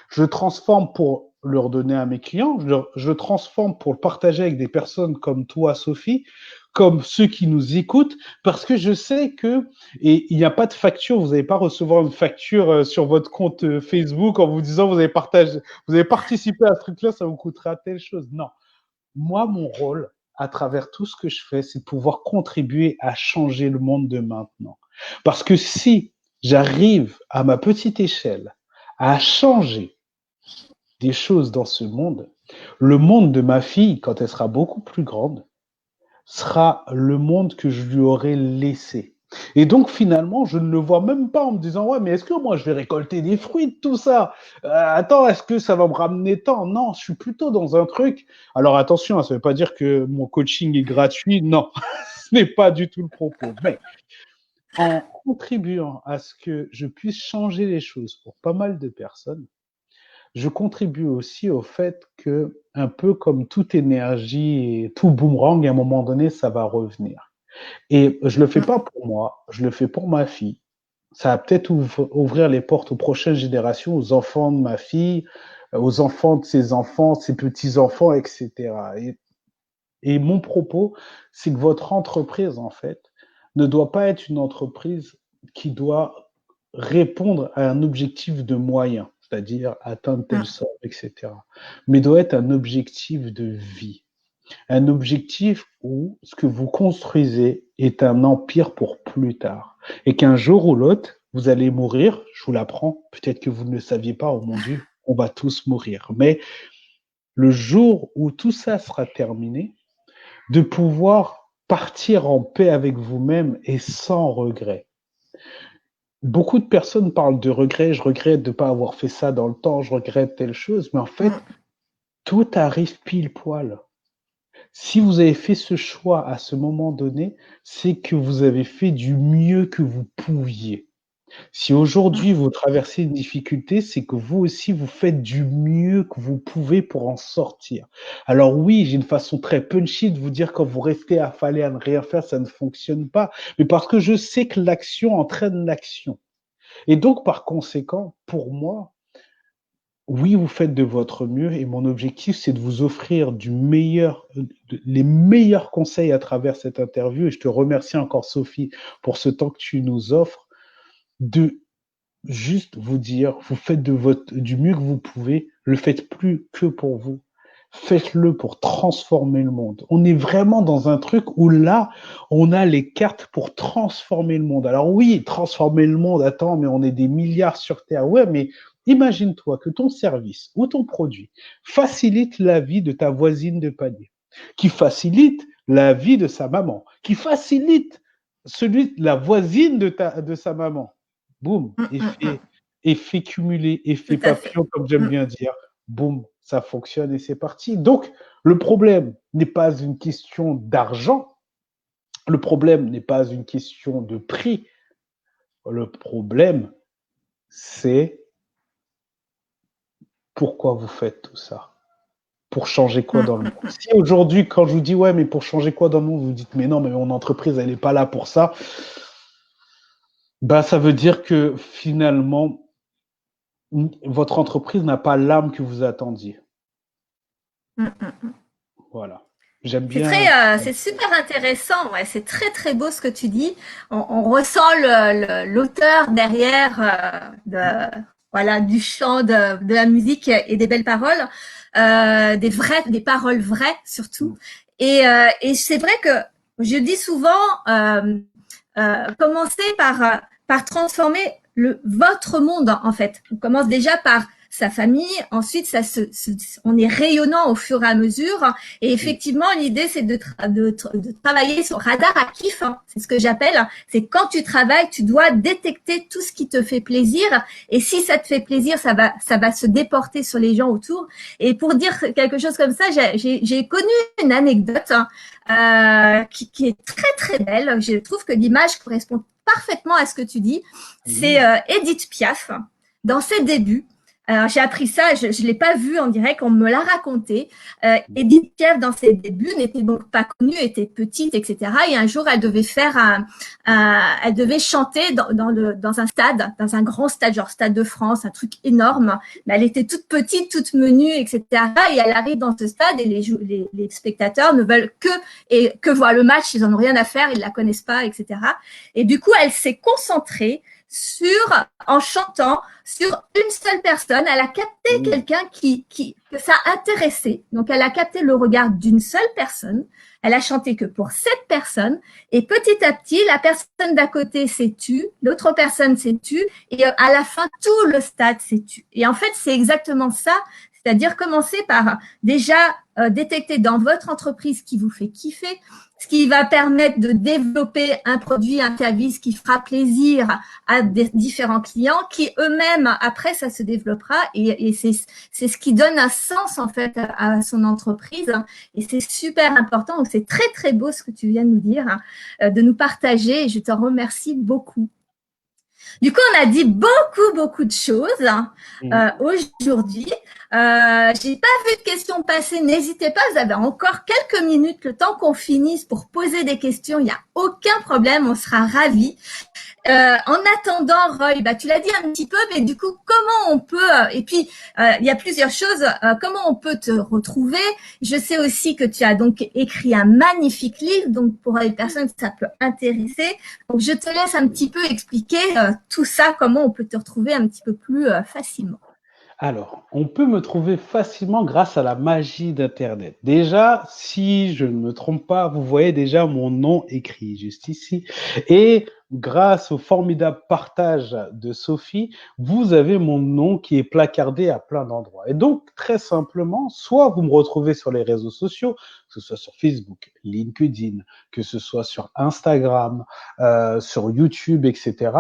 Je le transforme pour le redonner à mes clients, je le transforme pour le partager avec des personnes comme toi, Sophie, comme ceux qui nous écoutent, parce que je sais que, et il n'y a pas de facture, vous n'allez pas recevoir une facture sur votre compte Facebook en vous disant vous avez partagé, vous avez participé à ce truc-là, ça vous coûtera telle chose. Non. Moi, mon rôle, à travers tout ce que je fais, c'est de pouvoir contribuer à changer le monde de maintenant. Parce que si j'arrive à ma petite échelle à changer des choses dans ce monde, le monde de ma fille, quand elle sera beaucoup plus grande, sera le monde que je lui aurai laissé. Et donc finalement, je ne le vois même pas en me disant ouais, mais est-ce que moi je vais récolter des fruits de tout ça? Attends, est-ce que ça va me ramener tant? Non, je suis plutôt dans un truc. Alors attention, ça ne veut pas dire que mon coaching est gratuit. Non, ce n'est pas du tout le propos. Mais en contribuant à ce que je puisse changer les choses pour pas mal de personnes, je contribue aussi au fait que, un peu comme toute énergie et tout boomerang, à un moment donné, ça va revenir. Et je le fais Mm. pas pour moi, je le fais pour ma fille. Ça va peut-être ouvrir les portes aux prochaines générations, aux enfants de ma fille, aux enfants de ses enfants, ses petits-enfants, etc. Et mon propos, c'est que votre entreprise, en fait, ne doit pas être une entreprise qui doit répondre à un objectif de moyens, c'est-à-dire atteindre telle Mm. somme, etc. Mais doit être un objectif de vie. Un objectif où ce que vous construisez est un empire pour plus tard. Et qu'un jour ou l'autre, vous allez mourir, je vous l'apprends, peut-être que vous ne le saviez pas, oh mon Dieu, on va tous mourir. Mais le jour où tout ça sera terminé, de pouvoir partir en paix avec vous-même et sans regret. Beaucoup de personnes parlent de regret, je regrette de ne pas avoir fait ça dans le temps, je regrette telle chose, mais en fait, Mm. tout arrive pile poil. Si vous avez fait ce choix à ce moment donné, c'est que vous avez fait du mieux que vous pouviez. Si aujourd'hui vous traversez une difficulté, c'est que vous aussi vous faites du mieux que vous pouvez pour en sortir. Alors oui, j'ai une façon très punchy de vous dire quand vous restez affalé à ne rien faire, ça ne fonctionne pas, mais parce que je sais que l'action entraîne l'action. Et donc par conséquent, pour moi, oui, vous faites de votre mieux et mon objectif, c'est de vous offrir les meilleurs conseils à travers cette interview. Et je te remercie encore, Sophie, pour ce temps que tu nous offres, de juste vous dire, vous faites du mieux que vous pouvez, le faites plus que pour vous. Faites-le pour transformer le monde. On est vraiment dans un truc où là, on a les cartes pour transformer le monde. Alors oui, transformer le monde, attends, mais on est des milliards sur Terre. Ouais, mais imagine-toi que ton service ou ton produit facilite la vie de ta voisine de palier, qui facilite la vie de sa maman, qui facilite celui de la voisine de sa maman. Boum, effet cumulé, effet Tout à fait. papillon, comme j'aime bien dire. Boum, ça fonctionne et c'est parti. Donc, le problème n'est pas une question d'argent, le problème n'est pas une question de prix, le problème, c'est pourquoi vous faites tout ça. Pour changer quoi dans le monde? Si aujourd'hui, quand je vous dis, ouais, mais pour changer quoi dans le monde, vous dites, mais non, mais mon entreprise, elle n'est pas là pour ça, bah, ça veut dire que finalement, votre entreprise n'a pas l'âme que vous attendiez. Voilà. J'aime bien. C'est super intéressant. Ouais, c'est très très beau ce que tu dis. On ressent l'auteur derrière voilà du chant de la musique et des belles paroles, des paroles vraies surtout. Et c'est vrai que je dis souvent, commencez par transformer votre monde en fait. On commence déjà par sa famille. Ensuite, on est rayonnant au fur et à mesure. Et effectivement, l'idée, c'est de travailler sur radar à kiff. Hein. C'est ce que j'appelle. C'est quand tu travailles, tu dois détecter tout ce qui te fait plaisir. Et si ça te fait plaisir, ça va se déporter sur les gens autour. Et pour dire quelque chose comme ça, j'ai connu une anecdote qui est très très belle. Je trouve que l'image correspond parfaitement à ce que tu dis. C'est Edith Piaf dans ses débuts. J'ai appris ça, je ne l'ai pas vu en direct, on me l'a raconté. Edith Piaf, dans ses débuts, n'était donc pas connue, était petite, etc. Et un jour, elle devait elle devait chanter dans un stade, dans un grand stade, genre Stade de France, un truc énorme. Mais elle était toute petite, toute menue, etc. Et elle arrive dans ce stade et les spectateurs ne veulent que voir le match, ils en ont rien à faire, ils la connaissent pas, etc. Et du coup, elle s'est concentrée en chantant sur une seule personne. Elle a capté quelqu'un que ça intéressait. Donc, elle a capté le regard d'une seule personne. Elle a chanté que pour cette personne. Et petit à petit, la personne d'à côté s'est tue, l'autre personne s'est tue. Et à la fin, tout le stade s'est tue. Et en fait, c'est exactement ça. C'est-à-dire commencer par déjà détecter dans votre entreprise ce qui vous fait kiffer, ce qui va permettre de développer un produit, un service qui fera plaisir à différents clients, qui eux-mêmes, après, ça se développera et c'est ce qui donne un sens, en fait, à son entreprise. Et c'est super important. Donc, c'est très, très beau ce que tu viens de nous dire, de nous partager et je te remercie beaucoup. Du coup, on a dit beaucoup de choses aujourd'hui. J'ai pas vu de questions passer. N'hésitez pas, vous avez encore quelques minutes, le temps qu'on finisse pour poser des questions. Il n'y a aucun problème, on sera ravis. En attendant, Roy, tu l'as dit un petit peu, mais du coup, comment on peut, et puis, il y a plusieurs choses, comment on peut te retrouver. Je sais aussi que tu as donc écrit un magnifique livre, donc pour les personnes, ça peut intéresser. Donc, je te laisse un petit peu expliquer tout ça, comment on peut te retrouver un petit peu plus facilement. Alors, on peut me trouver facilement grâce à la magie d'Internet. Déjà, si je ne me trompe pas, vous voyez déjà mon nom écrit juste ici. Et grâce au formidable partage de Sophie, vous avez mon nom qui est placardé à plein d'endroits. Et donc, très simplement, soit vous me retrouvez sur les réseaux sociaux, que ce soit sur Facebook, LinkedIn, que ce soit sur Instagram, sur YouTube, etc.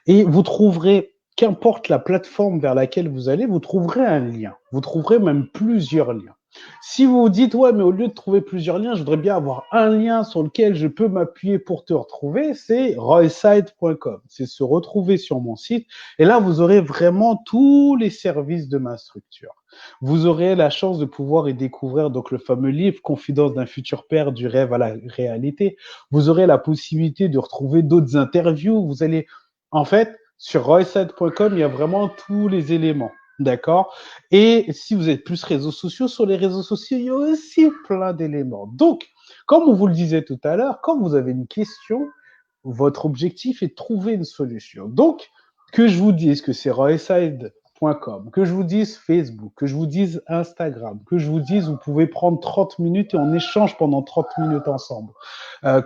Et vous trouverez qu'importe la plateforme vers laquelle vous allez, vous trouverez un lien. Vous trouverez même plusieurs liens. Si vous vous dites, ouais, mais au lieu de trouver plusieurs liens, je voudrais bien avoir un lien sur lequel je peux m'appuyer pour te retrouver, c'est royside.com. C'est se retrouver sur mon site. Et là, vous aurez vraiment tous les services de ma structure. Vous aurez la chance de pouvoir y découvrir donc le fameux livre Confidence d'un futur père du rêve à la réalité. Vous aurez la possibilité de retrouver d'autres interviews. Vous allez, en fait, sur royside.com, il y a vraiment tous les éléments. D'accord? Et si vous êtes plus réseaux sociaux, sur les réseaux sociaux, il y a aussi plein d'éléments. Donc, comme on vous le disait tout à l'heure, quand vous avez une question, votre objectif est de trouver une solution. Donc, que je vous dise que c'est royside.com, que je vous dise Facebook, que je vous dise Instagram, que je vous dise vous pouvez prendre 30 minutes et on échange pendant 30 minutes ensemble,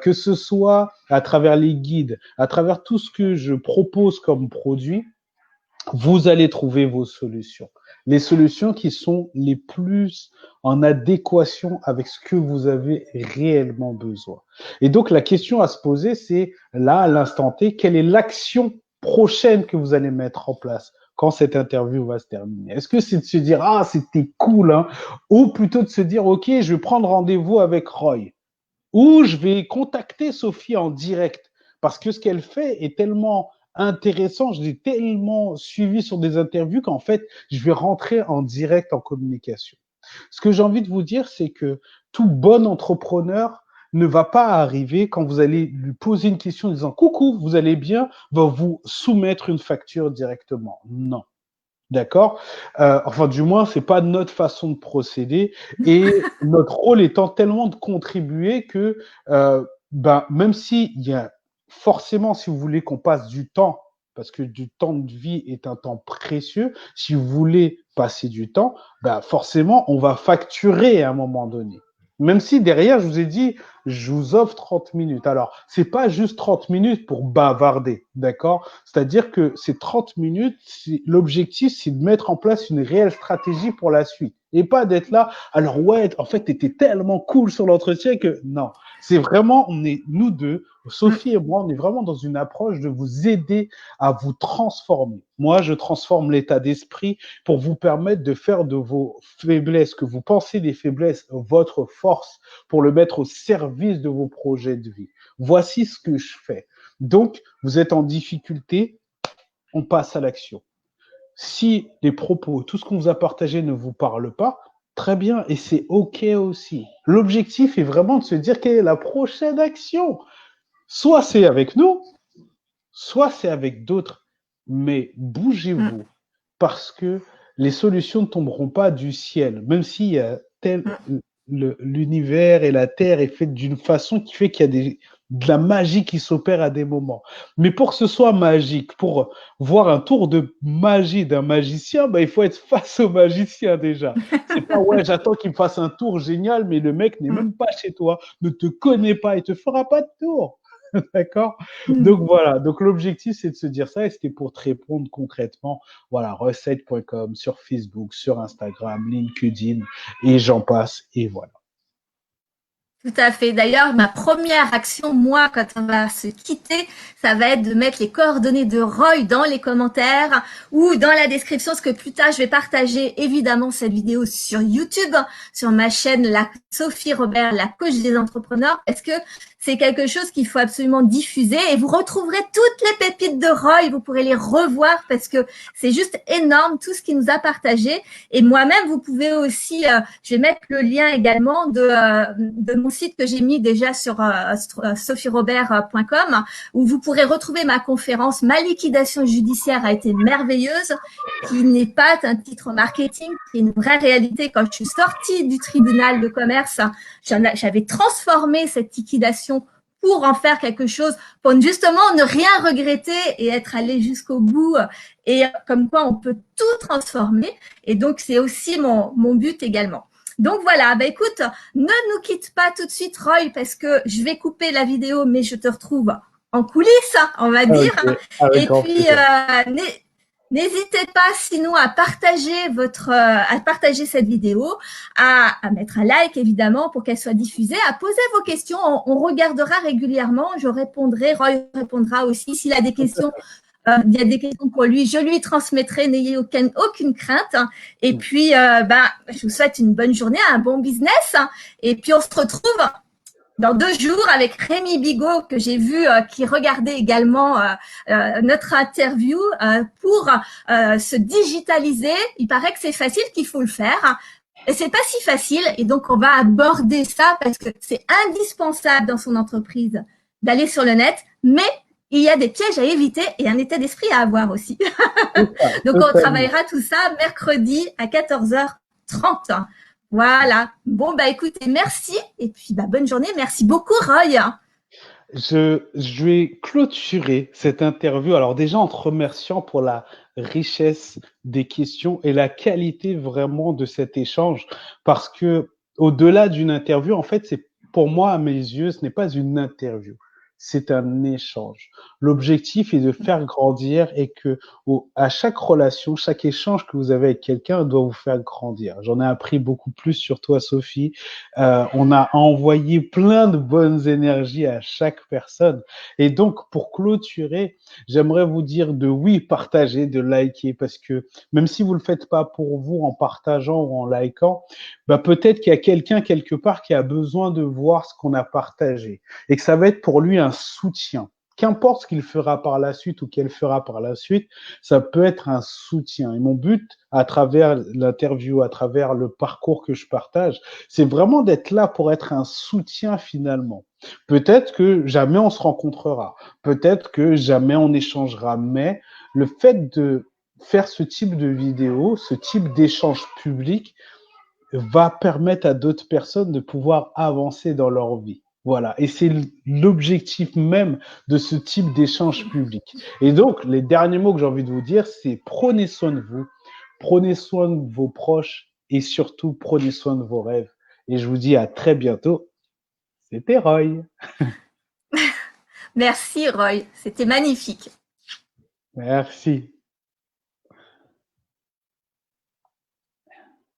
que ce soit à travers les guides, à travers tout ce que je propose comme produit, vous allez trouver vos solutions. Les solutions qui sont les plus en adéquation avec ce que vous avez réellement besoin. Et donc, la question à se poser, c'est là, à l'instant T, quelle est l'action prochaine que vous allez mettre en place quand cette interview va se terminer? Est-ce que c'est de se dire, ah, c'était cool, hein? Ou plutôt de se dire, OK, je vais prendre rendez-vous avec Roy, ou je vais contacter Sophie en direct, parce que ce qu'elle fait est tellement intéressant, je l'ai tellement suivi sur des interviews qu'en fait, je vais rentrer en direct en communication. Ce que j'ai envie de vous dire, c'est que tout bon entrepreneur ne va pas arriver quand vous allez lui poser une question en disant coucou, vous allez bien, va vous soumettre une facture directement. Non. D'accord? Enfin, du moins, c'est pas notre façon de procéder et notre rôle étant tellement de contribuer que, ben, même s'il y a forcément, si vous voulez qu'on passe du temps, parce que du temps de vie est un temps précieux, si vous voulez passer du temps, ben, forcément, on va facturer à un moment donné. Même si derrière, je vous ai dit, je vous offre 30 minutes. Alors, c'est pas juste 30 minutes pour bavarder, d'accord? C'est-à-dire que ces 30 minutes, l'objectif, c'est de mettre en place une réelle stratégie pour la suite. Et pas d'être là, alors ouais, en fait, tu étais tellement cool sur l'entretien que non. C'est vraiment, on est, nous deux, Sophie et moi, on est vraiment dans une approche de vous aider à vous transformer. Moi, je transforme l'état d'esprit pour vous permettre de faire de vos faiblesses, que vous pensez des faiblesses, votre force, pour le mettre au service de vos projets de vie. Voici ce que je fais. Donc, vous êtes en difficulté, on passe à l'action. Si les propos, tout ce qu'on vous a partagé ne vous parle pas, très bien, et c'est OK aussi. L'objectif est vraiment de se dire quelle est la prochaine action. Soit c'est avec nous, soit c'est avec d'autres, mais bougez-vous, parce que les solutions ne tomberont pas du ciel, même s'il y a l'univers et la Terre est faite d'une façon qui fait qu'il y a de la magie qui s'opère à des moments. Mais pour que ce soit magique, pour voir un tour de magie d'un magicien, ben, il faut être face au magicien déjà. C'est pas, ouais, j'attends qu'il me fasse un tour génial, mais le mec n'est même pas chez toi, ne te connaît pas et te fera pas de tour. D'accord? Donc voilà, donc l'objectif c'est de se dire ça et c'était pour te répondre concrètement. Voilà, recette.com sur Facebook, sur Instagram, LinkedIn et j'en passe et voilà. Tout à fait. D'ailleurs, ma première action, moi, quand on va se quitter, ça va être de mettre les coordonnées de Roy dans les commentaires ou dans la description, parce que plus tard, je vais partager évidemment cette vidéo sur YouTube, sur ma chaîne, la Sophie Robert, la coach des entrepreneurs, parce que c'est quelque chose qu'il faut absolument diffuser et vous retrouverez toutes les pépites de Roy, vous pourrez les revoir parce que c'est juste énorme tout ce qu'il nous a partagé. Et moi-même, vous pouvez aussi, je vais mettre le lien également de mon site que j'ai mis déjà sur sophierobert.com où vous pourrez retrouver ma conférence. Ma liquidation judiciaire a été merveilleuse, qui n'est pas un titre marketing, qui est une vraie réalité. Quand je suis sortie du tribunal de commerce, j'avais transformé cette liquidation pour en faire quelque chose, pour justement ne rien regretter et être allé jusqu'au bout. Et comme quoi, on peut tout transformer. Et donc, c'est aussi mon but également. Donc voilà, bah écoute, ne nous quitte pas tout de suite, Roy, parce que je vais couper la vidéo, mais je te retrouve en coulisses, on va dire. Okay. Et puis, n'hésitez pas sinon à partager cette vidéo, à mettre un like évidemment pour qu'elle soit diffusée, à poser vos questions. On regardera régulièrement, je répondrai, Roy répondra aussi s'il a des questions il y a des questions pour lui, je lui transmettrai, n'ayez aucune crainte. Hein. Et puis, je vous souhaite une bonne journée, un bon business. Hein. Et puis, on se retrouve dans 2 jours avec Rémi Bigot, que j'ai vu, qui regardait également notre interview pour se digitaliser. Il paraît que c'est facile, qu'il faut le faire. Et c'est pas si facile. Et donc, on va aborder ça parce que c'est indispensable dans son entreprise d'aller sur le net. Mais il y a des pièges à éviter et un état d'esprit à avoir aussi. Donc, on travaillera tout ça mercredi à 14h30. Voilà. Bon, écoutez, merci. Et puis, bonne journée. Merci beaucoup, Roy. Je vais clôturer cette interview. Alors déjà en te remerciant pour la richesse des questions et la qualité vraiment de cet échange, parce que au-delà d'une interview, en fait, c'est pour moi à mes yeux, ce n'est pas une interview, c'est un échange. L'objectif est de faire grandir et que à chaque relation, chaque échange que vous avez avec quelqu'un doit vous faire grandir. J'en ai appris beaucoup plus sur toi, Sophie. On a envoyé plein de bonnes énergies à chaque personne. Et donc, pour clôturer, j'aimerais vous dire de oui, partager, de liker, parce que même si vous le faites pas pour vous en partageant ou en likant, peut-être qu'il y a quelqu'un quelque part qui a besoin de voir ce qu'on a partagé et que ça va être pour lui un soutien. Qu'importe ce qu'il fera par la suite ou qu'elle fera par la suite, ça peut être un soutien. Et mon but, à travers l'interview, à travers le parcours que je partage, c'est vraiment d'être là pour être un soutien finalement. Peut-être que jamais on se rencontrera, peut-être que jamais on échangera, mais le fait de faire ce type de vidéo, ce type d'échange public, va permettre à d'autres personnes de pouvoir avancer dans leur vie. Voilà, et c'est l'objectif même de ce type d'échange public. Et donc, les derniers mots que j'ai envie de vous dire, c'est prenez soin de vous, prenez soin de vos proches et surtout prenez soin de vos rêves. Et je vous dis à très bientôt. C'était Roy. Merci, Roy. C'était magnifique. Merci.